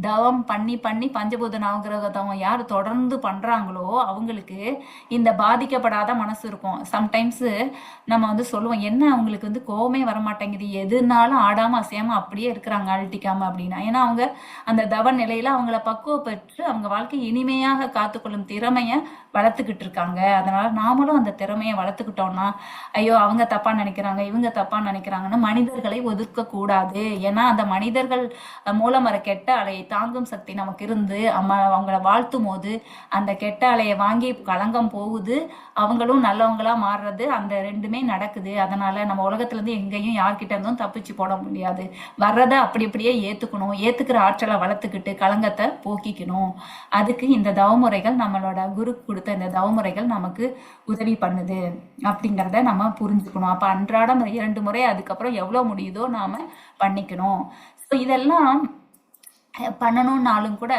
தவம் பண்ணி பண்ணி பஞ்சபூத நவகிரக தவம் யார் தொடர்ந்து பண்றாங்களோ அவங்களுக்கு இந்த பாதிக்கப்படாத மனசு இருக்கும். சம்டைம்ஸ் நம்ம வந்து சொல்லுவோம், என்ன அவங்களுக்கு வந்து கோவமே வரமாட்டேங்குது, எதுனாலும் ஆடாம அசையாம அப்படியே இருக்கிறாங்க அழட்டிக்காம அப்படின்னா. ஏன்னா அவங்க அந்த தவ நிலையில அவங்கள பக்குவப்பெற்று அவங்க வாழ்க்கை இனிமையாக காத்துக்கொள்ளும் திறமைய வளர்த்துக்கிட்டு இருக்காங்க. அதனால நாமளும் அந்த திறமையை வளர்த்துக்கிட்டோம்னா, ஐயோ அவங்க தப்பா நினைக்கிறாங்க, இவங்க தப்பா நினைக்கிறாங்கன்னு மனிதர்களை ஒதுக்க கூடாது. ஏன்னா அந்த மனிதர்கள் மூலம் வர கெட்ட அலையை தாங்கும் சக்தி நமக்கு இருந்து அவங்கள வாழ்த்தும் போது அந்த கெட்ட அலையை வாங்கி களங்கம் போகுது, அவங்களும் நல்லவங்களா மாறுறது, அந்த ரெண்டுமே நடக்குது. அதனால நம்ம உலகத்துல இருந்து எங்கேயும் யார்கிட்ட இருந்தும் தப்பிச்சு போட முடியாது. வர்றத அப்படி அப்படியே ஏத்துக்கணும், ஏத்துக்கிற ஆற்றலை வளர்த்துக்கிட்டு களங்கத்தை போக்கிக்கணும். அதுக்கு இந்த தவமுறைகள், நம்மளோட குரு கொடுத்த இந்த தவமுறைகள் நமக்கு உதவி பண்ணுது அப்படிங்கிறத நம்ம புரிஞ்சுக்கணும். அப்ப அன்றாடம் 2 முறை, அதுக்கப்புறம் எவ்வளவு முடியுதோ நாம பண்ணிக்கணும். ஸோ இதெல்லாம் பண்ணணும்னாலும் கூட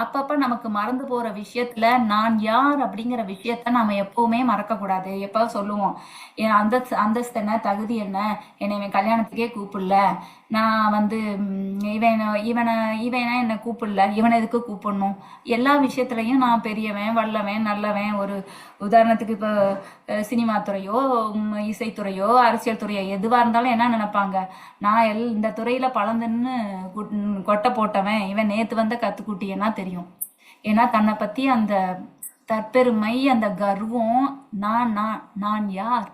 அப்பப்ப நமக்கு மறந்து போற விஷயத்துல நான் யார் அப்படிங்கிற விஷயத்த நாம எப்பவுமே மறக்க கூடாது. எப்ப சொல்லுவோம், என் அந்தஸ்து என்ன, தகுதி என்ன, என்னை இவன் கல்யாணத்துக்கே கூப்பிடல, நான் வந்து இவனை என்னை கூப்பிடல, இவனை எதுக்கு கூப்பிடணும், எல்லா விஷயத்துலயும் நான் பெரியவன், வல்லவன், நல்லவன். ஒரு உதாரணத்துக்கு இப்ப சினிமா துறையோ இசைத்துறையோ அரசியல் துறையோ எதுவா இருந்தாலும் என்ன நினைப்பாங்க, நான் இந்த துறையில பலந்துன்னு கொட்டை போட்டவன், இவன் நேத்து வந்த கத்துக்குட்டியன்னா தெரியும். ஏன்னா தன்னை பத்தி அந்த தற்பெருமை, அந்த கர்வம், நான் நான் நான் யார்,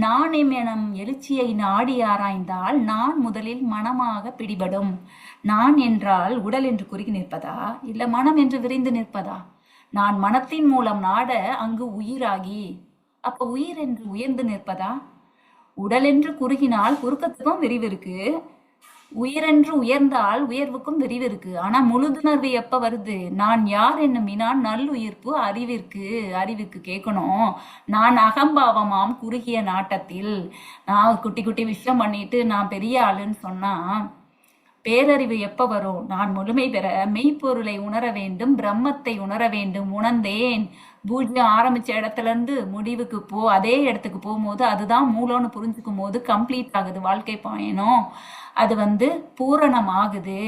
நான் எனும் எழுச்சியை நாடி ஆராய்ந்தால் நான் முதலில் மனமாக பிடிபடும். நான் என்றால் உடல் என்று குறுகி நிற்பதா, இல்ல மனம் என்று விரிந்து நிற்பதா? நான் மனத்தின் மூலம் நாட அங்கு உயிராகி, அப்ப உயிர் என்று உயர்ந்து நிற்பதா? உடல் என்று குறுகினால் குறுக்கத்துக்கும் விரிவு இருக்கு, உயிரென்று உயர்ந்தால் உயர்வுக்கும் விரிவு இருக்கு. ஆனா முழுதுணர்வு எப்ப வருது, நான் யார் என்னும் வினான் நல்லுயிர்ப்பு அறிவுக்கு கேட்கணும். நான் அகம்பாவமாம் குறுகிய நாட்டத்தில் நான் குட்டி குட்டி விஷயம் பண்ணிட்டு நான் பெரிய ஆளுன்னு சொன்னா பேரறிவு எப்ப வரும்? நான் முழுமை பெற மெய்ப்பொருளை உணர வேண்டும், பிரம்மத்தை உணர வேண்டும். உணர்ந்தேன், பூஜ்யம் ஆரம்பிச்ச இடத்துல இருந்து முடிவுக்கு அதே இடத்துக்கு போகும்போது அதுதான் மூலம்னு புரிஞ்சுக்கும் போது கம்ப்ளீட் ஆகுது வாழ்க்கை பயணம். அது வந்து பூரணமாகுது.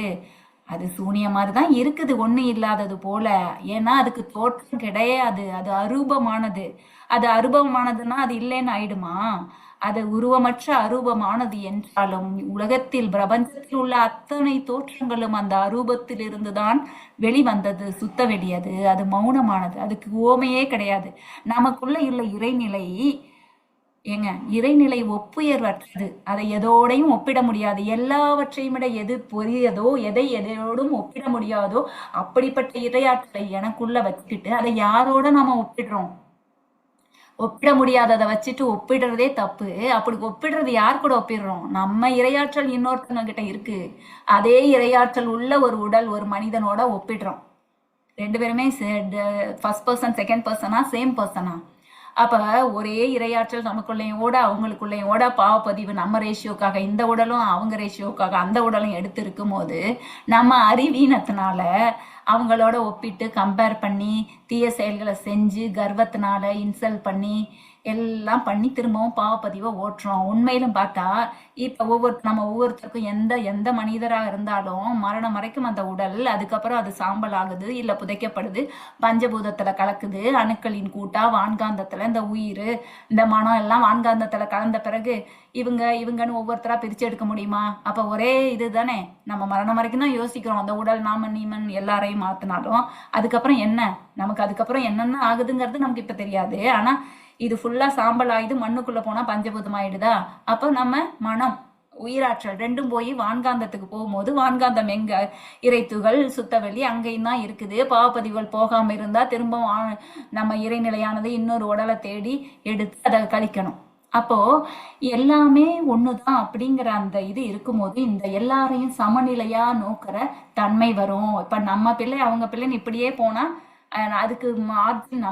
அது சூனிய மாதிரிதான் இருக்குது, ஒண்ணு இல்லாதது போல. ஏன்னா அதுக்கு தோற்றம் கிடையாது, அது அரூபமானது. அது அரூபமானதுன்னா அது இல்லைன்னு ஆயிடுமா? அது உருவமற்ற அரூபமானது என்றாலும் உலகத்தில் பிரபஞ்சத்தில் உள்ள அத்தனை தோற்றங்களும் அந்த அரூபத்தில் இருந்துதான் வெளிவந்தது. சுத்த வெளியது, அது மௌனமானது, அதுக்கு ஓமையே கிடையாது. நமக்குள்ள உள்ள இறைநிலை இறைநிலை ஒப்புயர்வற்றது, அதை எதோடையும் ஒப்பிட முடியாது. எல்லாவற்றையும் விட எது பொரியதோ, எதை எதையோடும் ஒப்பிட முடியாதோ அப்படிப்பட்ட இறையாற்றலை எனக்குள்ள வச்சுக்கிட்டு அதை யாரோட நாம ஒப்பிடுறோம்? ஒப்பிட முடியாததை வச்சுட்டு ஒப்பிடுறதே தப்பு. அப்படி ஒப்பிடுறது யார் கூட ஒப்பிடுறோம்? நம்ம இரையாற்றல் இன்னொருத்தவங்க கிட்ட இருக்கு, அதே இரையாற்றல் உள்ள ஒரு உடல் ஒரு மனிதனோட ஒப்பிடுறோம். 2 பேருமே ஃபர்ஸ்ட் பர்சன் செகண்ட் பர்சனா, சேம் பர்சனா? அப்ப ஒரே இரையாற்றல் நமக்குள்ளேயும் ஓட அவங்களுக்குள்ளேயும் ஓட பாவப்பதிவு நம்ம ரேஷியோக்காக இந்த உடலும் அவங்க ரேஷியோக்காக அந்த உடலும் எடுத்து இருக்கும் போது நம்ம அறிவீனத்தினால அவங்களோட ஒப்பிட்டு கம்பேர் பண்ணி தீய செயல்களை செஞ்சு கர்வத்தினால இன்சல்ட் பண்ணி எல்லாம் பண்ணி திரும்பவும் பாவப்பதிவை ஓட்டுறோம். உண்மையிலும் பார்த்தா இப்ப நம்ம ஒவ்வொருத்தருக்கும் எந்த மனிதராக இருந்தாலும் மரணம் வரைக்கும் அந்த உடல், அதுக்கப்புறம் அது சாம்பல் ஆகுது, இல்ல புதைக்கப்படுது, பஞ்சபூதத்துல கலக்குது, அணுக்களின் கூட்டா வான்காந்தத்துல இந்த உயிர் இந்த மனம் எல்லாம் வான்காந்தத்துல கலந்த பிறகு இவங்கன்னு ஒவ்வொருத்தரா பிரிச்சு எடுக்க முடியுமா? அப்ப ஒரே இது தானே. நம்ம மரணம் வரைக்கும் தான் யோசிக்கிறோம், அந்த உடல் நாம நீமன் எல்லாரையும் மாத்தினாலும் அதுக்கப்புறம் என்ன, நமக்கு அதுக்கப்புறம் என்னென்ன ஆகுதுங்கிறது நமக்கு இப்ப தெரியாது. ஆனா இது ஃபுல்லா சாம்பல் ஆயுது, மண்ணுக்குள்ள போனா பஞ்சபூதம் ஆயிடுதா? அப்ப நம்ம மனம் உயிராற்றல் ரெண்டும் போய் வான்காந்தத்துக்கு போகும்போது வான்காந்தம் எங்க இறைத்துகள் சுத்தவெளி அங்கேயும் தான் இருக்குது. பாவப்பதிவுகள் போகாம இருந்தா திரும்பவும் நம்ம இறைநிலையானது இன்னொரு உடலை தேடி எடுத்து அதை கழிக்கணும். அப்போ எல்லாமே ஒண்ணுதான் அப்படிங்கிற அந்த இது இருக்கும்போது இந்த எல்லாரையும் சமநிலையா நோக்கிற தன்மை வரும். இப்ப நம்ம பிள்ளை அவங்க பிள்ளைன்னு இப்படியே போனா அதுக்கு மார்ஜின்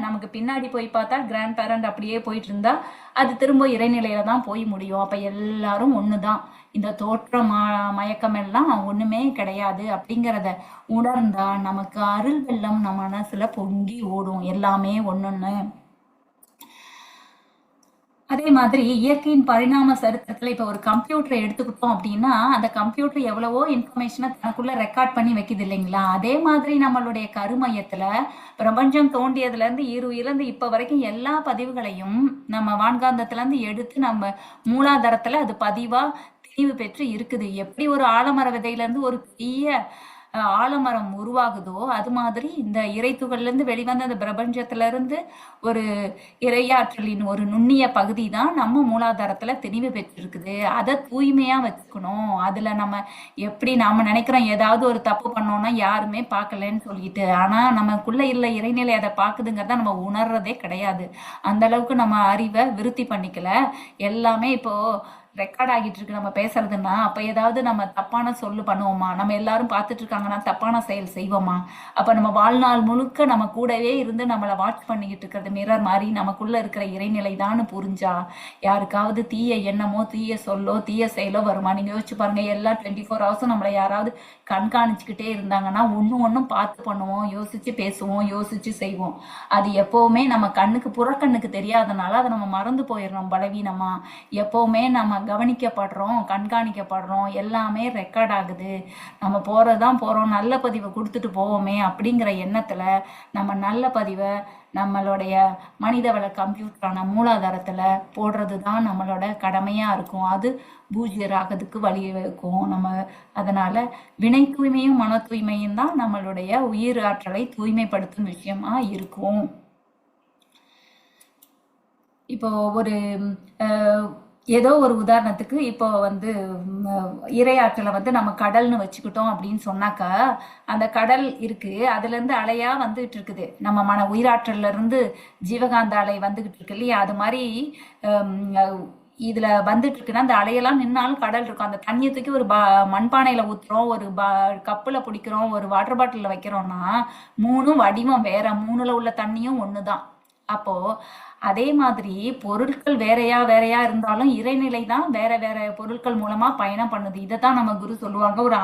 நமக்கு பின்னாடி போய் பார்த்தா கிராண்ட் பேரண்ட் அப்படியே போயிட்டு இருந்தா அது திரும்ப இறைநிலையில தான் போய் முடியும். அப்ப எல்லாரும் ஒண்ணுதான், இந்த தோற்ற மயக்கம் எல்லாம் ஒண்ணுமே கிடையாது அப்படிங்கிறத உணர்ந்தா நமக்கு அருள் வெள்ளம் நம்ம மனசுல பொங்கி ஓடும், எல்லாமே ஒண்ணுன்னு. அதே மாதிரி இயற்கையின் பரிணாம சரித்திரத்துல இப்ப ஒரு கம்ப்யூட்டரை எடுத்துக்கிட்டோம் அப்படின்னா அந்த கம்ப்யூட்டர் எவ்வளவோ இன்ஃபர்மேஷனை தனக்குள்ள ரெக்கார்ட் பண்ணி வைக்குது இல்லைங்களா? அதே மாதிரி நம்மளுடைய கருமையத்துல பிரபஞ்சம் தோண்டியதுல இருந்து இருந்து இப்ப வரைக்கும் எல்லா பதிவுகளையும் நம்ம வான்காந்தத்துல இருந்து எடுத்து நம்ம மூலாதாரத்துல அது பதிவா திணிவு பெற்று இருக்குது. எப்படி ஒரு ஆலமர விதையில இருந்து ஒரு பெரிய ஆலமரம் உருவாகுதோ அது மாதிரி இந்த இறைத்துகள்ல இருந்து வெளிவந்த அந்த பிரபஞ்சத்துல இருந்து ஒரு இறையாற்றலின் ஒரு நுண்ணிய பகுதி தான் நம்ம மூலாதாரத்துல தெளிவு பெற்றிருக்குது. அதை தூய்மையா வச்சுக்கணும். அதுல நம்ம எப்படி நாம நினைக்கிறோம் ஏதாவது ஒரு தப்பு பண்ணோம்னா யாருமே பார்க்கலன்னு சொல்லிட்டு, ஆனா நமக்குள்ள இல்ல இறைநிலை அதை பாக்குதுங்கிறத நம்ம உணர்றதே கிடையாது. அந்த அளவுக்கு நம்ம அறிவை விருத்தி பண்ணிக்கல. எல்லாமே இப்போ ரெக்கார்ட் ஆகிட்டு இருக்கு நம்ம பேசுறதுன்னா, அப்ப ஏதாவது நம்ம தப்பான சொல்லு பண்ணுவோமா? நம்ம எல்லாரும் பார்த்துட்டு இருக்காங்கன்னா தப்பான செயல் செய்வோமா? அப்ப நம்ம வாழ்நாள் முழுக்க நம்ம கூடவே இருந்து நம்மளை வாட்ச் பண்ணிக்கிட்டு இருக்கிறது மிரர் மாதிரி நமக்குள்ள இருக்கிற இறைநிலை தான் புரிஞ்சா யாருக்காவது தீய எண்ணமோ தீய சொல்லோ தீய செயலோ வருமா? நீங்க யோசிச்சு பாருங்க. எல்லாம் 24 ஹவர்ஸும் நம்மளை யாராவது கண்காணிச்சுக்கிட்டே இருந்தாங்கன்னா ஒன்னும் பார்த்து பண்ணுவோம், யோசிச்சு பேசுவோம், யோசிச்சு செய்வோம். அது எப்பவுமே நம்ம கண்ணுக்கு புறக்கண்ணுக்கு தெரியாதனால அதை நம்ம மறந்து போயிடுறோம் பலவீனமா. எப்பவுமே நம்ம கவனிக்கப்படுறோம், கண்காணிக்கப்படுறோம், எல்லாமே ரெக்கார்ட் ஆகுது. நம்ம போறதுதான் போறோம், நல்ல பதிவை கொடுத்துட்டு போவோமே அப்படிங்கிற எண்ணத்துல நம்ம நல்ல பதிவை நம்மளுடைய மனிதவள கம்ப்யூட்டரான மூலாதாரத்துல போடுறது தான் நம்மளோட கடமையா இருக்கும். அது பூஜ்யராகிறதுக்கு வழிவகுக்கும். நம்ம அதனால வினை தூய்மையும் மன தூய்மையும் தான் நம்மளுடைய உயிர் ஆற்றலை தூய்மைப்படுத்தும் விஷயமா இருக்கும். இப்போ ஒரு ஏதோ ஒரு உதாரணத்துக்கு இப்போ வந்து இரையாற்றலை வந்து நம்ம கடல்னு வச்சுக்கிட்டோம் அப்படின்னு சொன்னாக்கா, அந்த கடல் இருக்கு, அதுல இருந்து அலையா வந்துகிட்டு இருக்குது. நம்ம உயிராற்றல்ல இருந்து ஜீவகாந்த அலை வந்துகிட்டு இருக்கு இல்லையா? அது மாதிரி இதுல வந்துட்டு இருக்குன்னா அந்த அலையெல்லாம் நின்னாலும் கடல் இருக்கும். அந்த தண்ணியை தூக்கி ஒரு மண்பானையில ஊத்துறோம், ஒரு கப்புல பிடிக்கிறோம், ஒரு வாட்டர் பாட்டில வைக்கிறோம்னா மூணும் வடிவம் வேற, மூணுல உள்ள தண்ணியும் ஒண்ணுதான். அப்போ அதே மாதிரி பொருட்கள் வேறையா வேறையா இருந்தாலும் இறைநிலை தான் வேற வேற பொருட்கள் மூலமா பயணம் பண்ணுது. இதைத்தான் நம்ம குரு சொல்லுவாங்க. ஒரு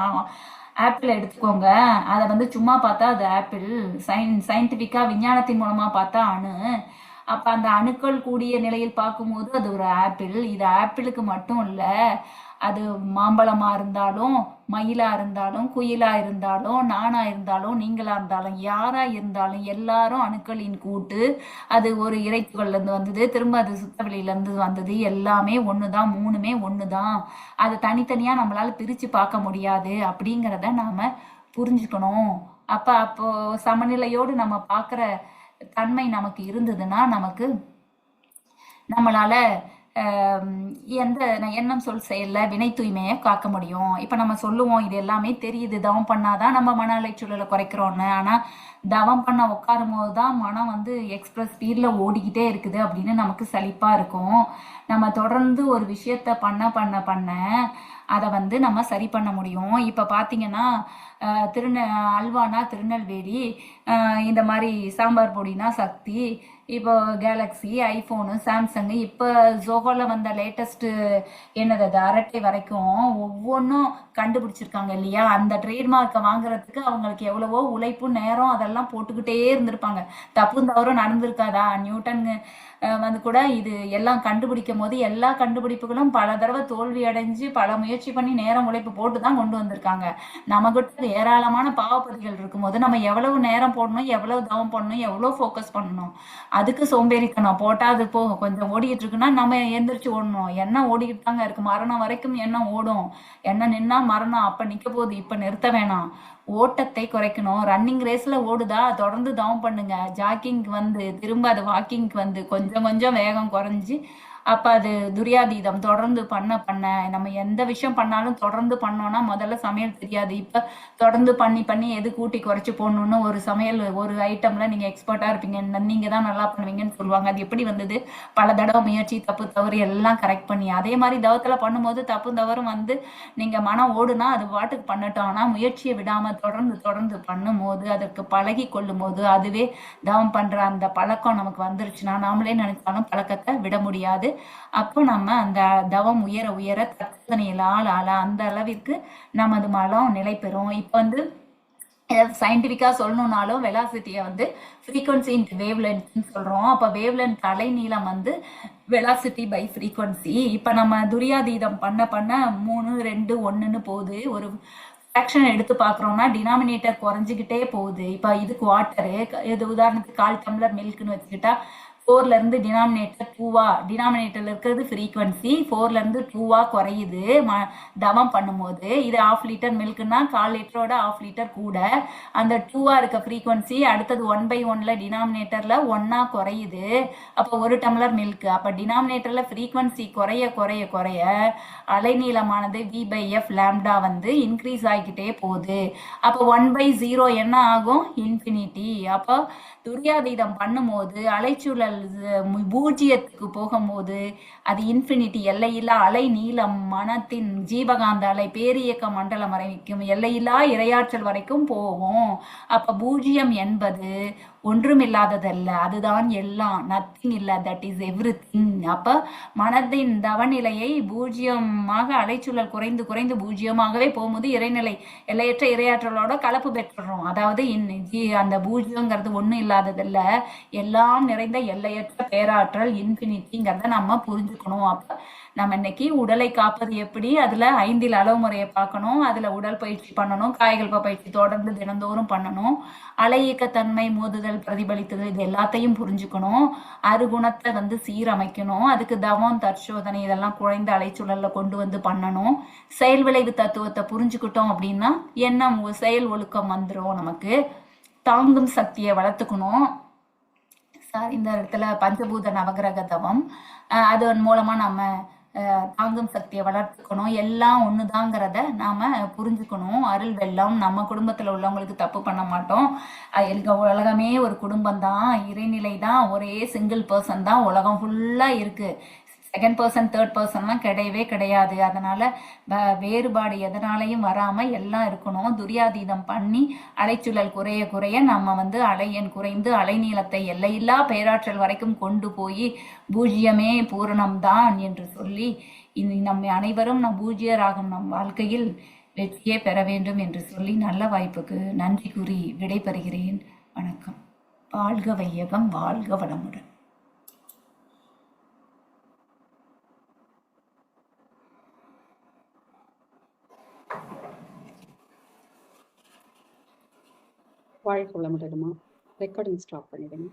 ஆப்பிள் எடுத்துக்கோங்க, அதை வந்து சும்மா பார்த்தா அது ஆப்பிள், சயின்டிபிக்கா விஞ்ஞானத்தின் மூலமா பார்த்தா அணு. அப்ப அந்த அணுக்கள் கூடிய நிலையில் பார்க்கும்போது அது ஒரு ஆப்பிள். இது ஆப்பிளுக்கு மட்டும் இல்ல, அது மாம்பழமா இருந்தாலும், மயிலா இருந்தாலும், குயிலா இருந்தாலும், நானா இருந்தாலும், நீங்களா இருந்தாலும், யாரா இருந்தாலும் எல்லாரும் அணுக்களின் கூட்டு. அது ஒரு இறைத்துகள்ல இருந்து வந்தது, திரும்ப அது சுத்தவெளியில இருந்து வந்தது. எல்லாமே ஒண்ணுதான், மூணுமே ஒண்ணுதான். அது தனித்தனியா நம்மளால பிரிச்சு பார்க்க முடியாது அப்படிங்கிறத நாம புரிஞ்சுக்கணும். அப்போ சமநிலையோடு நம்ம பார்க்குற தன்மை நமக்கு இருந்ததுன்னா நமக்கு நம்மளால எந்த எண்ணம் சொல் செயல்ல வினை தூய்மையை காக்க முடியும். இப்ப நம்ம சொல்லுவோம் இது எல்லாமே தெரியுது, தவம் பண்ணாதான் நம்ம மன அலைச்சூழலை குறைக்கிறோம்னு. ஆனா தவம் பண்ண உட்காரும் போதுதான் மனம் வந்து எக்ஸ்பிரஸ் ஸ்பீட்ல ஓடிக்கிட்டே இருக்குது அப்படின்னு நமக்கு சலிப்பா இருக்கும். நம்ம தொடர்ந்து ஒரு விஷயத்த பண்ண பண்ண பண்ண அதை வந்து நம்ம சரி பண்ண முடியும். இப்ப பாத்தீங்கன்னா அல்வானா திருநெல்வேலி, இந்த மாதிரி சாம்பார் பொடினா சக்தி, இப்போ கேலக்ஸி, ஐபோனு, சாம்சங், இப்போ ஜோகோல வந்த லேட்டஸ்ட் என்னது அரட்டை வரைக்கும் ஒவ்வொன்றும் கண்டுபிடிச்சிருக்காங்க இல்லையா? அந்த ட்ரேட்மார்க்கை வாங்குறதுக்கு அவங்களுக்கு எவ்வளவோ உழைப்பு நேரம் அதெல்லாம் போட்டுக்கிட்டே இருந்திருப்பாங்க. தப்பும் தவறும் நடந்திருக்காதா? நியூட்டன் வந்து கூட இது எல்லாம் கண்டுபிடிக்கும் போது எல்லா கண்டுபிடிப்புகளும் பல தடவை தோல்வி அடைஞ்சு பல முயற்சி பண்ணி நேரம் உழைப்பு போட்டு தான் கொண்டு வந்திருக்காங்க. நமக்கிட்ட ஏராளமான பாவப்பதிகள் இருக்கும்போது நம்ம எவ்வளவு நேரம் போடணும், எவ்வளவு தவம் பண்ணணும், எவ்வளவு ஃபோக்கஸ் பண்ணணும்? அதுக்கு சோம்பேறித்தனம் போட்டா அது போகும். கொஞ்சம் ஓடிக்கிட்டு இருக்குன்னா நம்ம எந்திரிச்சு ஓடணும். எண்ணம் ஓடிக்கிட்டு தாங்க இருக்கு, மரணம் வரைக்கும் எண்ணம் ஓடும். எண்ணம் நின்னா மரணம், அப்ப நிக்க போகுது, இப்ப நிறுத்த வேணாம். ஓட்டத்தை குறைக்கணும். ரன்னிங் ரேஸ்ல ஓடுதா, தொடர்ந்து தவம் பண்ணுங்க. ஜாக்கிங்க்கு வந்து திரும்ப அது வாக்கிங்க்கு வந்து கொஞ்சம் கொஞ்சம் வேகம் குறைஞ்சி அப்ப அது துரியாதீதம். தொடர்ந்து பண்ண பண்ண நம்ம எந்த விஷயம் பண்ணாலும் தொடர்ந்து பண்ணோம்னா முதல்ல சமையல் தெரியாது. இப்ப தொடர்ந்து பண்ணி பண்ணி எது கூட்டி குறைச்சு போடணும்னு ஒரு சமையல் ஒரு ஐட்டம்ல நீங்க எக்ஸ்பர்ட்டா இருப்பீங்க, நீங்க தான் நல்லா பண்ணுவீங்கன்னு சொல்லுவாங்க. அது எப்படி வந்தது? பல தடவை முயற்சி, தப்பு தவறு எல்லாம் கரெக்ட் பண்ணி. அதே மாதிரி தவத்துல பண்ணும்போது தப்பு தவறும் வந்து நீங்க மனம் ஓடுனா அது பாட்டுக்கு பண்ணட்டும். ஆனா முயற்சியை விடாம தொடர்ந்து தொடர்ந்து பண்ணும் போது, அதற்கு பழகி கொள்ளும் போது, அதுவே தவம் பண்ற அந்த பழக்கம் நமக்கு வந்துருச்சுன்னா நாமளே நினைச்சாலும் பழக்கத்தை விட முடியாது. அப்போ நம்ம அந்த தவம் உயர உயர தற்சனையில் ஆள அந்த அளவிற்கு நமது மலம் நிலை பெறும். இப்போ வந்து சயின்டிபிக்கா சொல்லணும்னாலும் வெலாசிட்டியை வந்து ஃப்ரீக்வன்சி இன்ட்டு வேவ் லென்த்னு சொல்றோம். அப்போ வேவ் லென்த் அலை நீளம் வந்து வெலாசிட்டி பை ஃப்ரீக்வன்சி. இப்போ நம்ம துரியாதீதம் பண்ண பண்ண 3 2 1ன்னு போகுது. ஒரு ஃப்ராக்ஷன் எடுத்து பார்க்குறோம்னா டினாமினேட்டர் குறைஞ்சிக்கிட்டே போகுது. இப்போ இதுக்கு வாட்டரு, இது உதாரணத்துக்கு 1/4 டம்ளர் மில்க்னு வச்சுக்கிட்டா 4ல இருந்து டினாமினேட்டர் 2வா, டினாமினேட்டர்ல இருக்கிறது ஃப்ரீக்வன்சி 4ல இருந்து 2வா குறையுது தவம் பண்ணும்போது. இது 1/2 லிட்டர் மில்க்னா 1/4 லிட்டரோட 1/2 லிட்டர் கூட. அந்த 2வா இருக்க ஃப்ரீக்வன்சி அடுத்தது 1/1ல டினாமினேட்டர்ல 1ஆ குறையுது. அப்போ 1 டம்ளர் மில்க். அப்போ டினாமினேட்டர்ல ஃப்ரீக்வன்சி குறைய குறைய குறைய அலைநீளமானது v/f லாம்டா வந்து இன்க்ரீஸ் ஆகிக்கிட்டே போகுது. அப்போ 1/0 என்ன ஆகும்? இன்ஃபினிட்டி. அப்போ துரியாதீதம் பண்ணும்போது அலைச்சூழல் பூஜ்ஜியத்துக்கு போகும்போது அது இன்ஃபினிட்டி, எல்லையில்லா அலை நீளம், மனத்தின் ஜீவகாந்த அலை பேரியக்க மண்டலம் வரைக்கும் எல்லையில்லா இரையாற்றல் வரைக்கும் போகும். அப்ப பூஜ்ஜியம் என்பது ஒன்றுமில்லாததல்ல, அதுதான் எல்லாம், நத்திங் இல்ல, தட் இஸ் எவ்ரிதிங். அப்ப மனதின் தவநிலையை பூஜ்ஜியமாக அலைச்சூழல் குறைந்து குறைந்து பூஜ்ஜியமாகவே போகும்போது இறைநிலை எல்லையற்ற இரையாற்றலோட கலப்பு பெற்றுறோம். அதாவது அந்த பூஜ்ஜியங்கிறது ஒன்றும் இல்லாததில்ல, எல்லாம் நிறைந்த எல்லையற்ற பேராற்றல் இன்ஃபினிட்டிங்கிறத நம்ம புரிஞ்சுக்கணும். அப்ப நம்ம இன்னைக்கு உடலை காப்பது எப்படி, அதுல 5 அளவு முறையை பார்க்கணும். அதுல உடல் பயிற்சி பண்ணணும், காய்கல்ப பயிற்சி தொடர்ந்து தினந்தோறும் பண்ணணும், அலையியக்கத்தன்மை, மோதுதல், பிரதிபலித்தது, இது எல்லாத்தையும் புரிஞ்சுக்கணும். அருகுணத்தை வந்து சீரமைக்கணும். அதுக்கு தவம், தற்சோதனை இதெல்லாம் குறைந்த அலைச்சூழல்ல கொண்டு வந்து பண்ணணும். செயல் விளைவு தத்துவத்தை புரிஞ்சுக்கிட்டோம் அப்படின்னா எண்ணம் செயல் ஒழுக்கம் வந்துடும். நமக்கு தாங்கும் சக்தியை வளர்த்துக்கணும். இந்த இடத்துல பஞ்சபூத நவகிரக தவம், அதன் மூலமா நம்ம தாங்கும் சக்தியை வளர்த்துக்கணும். எல்லாம் ஒண்ணுதாங்கிறத நாம புரிஞ்சுக்கணும். அருள் வெள்ளம், நம்ம குடும்பத்துல உள்ளவங்களுக்கு தப்பு பண்ண மாட்டோம். உலகமே ஒரு குடும்பம் தான், இறைநிலை தான், ஒரே சிங்கிள் பர்சன் தான் உலகம் ஃபுல்லா இருக்கு. செகண்ட் பர்சன் தேர்ட் பர்சன்லாம் கிடையவே கிடையாது. அதனால வேறுபாடு எதனாலையும் வராம எல்லாம் இருக்கணும். துரியாதீதம் பண்ணி அலைச்சூழல் குறைய குறைய நம்ம வந்து அலையன் குறைந்து அலைநீளத்தை எல்லையில்லா பேராற்றல் வரைக்கும் கொண்டு போய் பூஜ்ஜியமே பூரணம்தான் என்று சொல்லி நம்மை அனைவரும் நம் பூஜ்யராகும் நம் வாழ்க்கையில் வெற்றியே பெற வேண்டும் என்று சொல்லி நல்ல வாய்ப்புக்கு நன்றி கூறி விடைபெறுகிறேன். வணக்கம். வாழ்க வையகம், வாழ்க வளமுடன். வாழ்க்கை வளமுடனுமா. ரெக்கார்டிங் ஸ்டாப் பண்ணிடுங்க.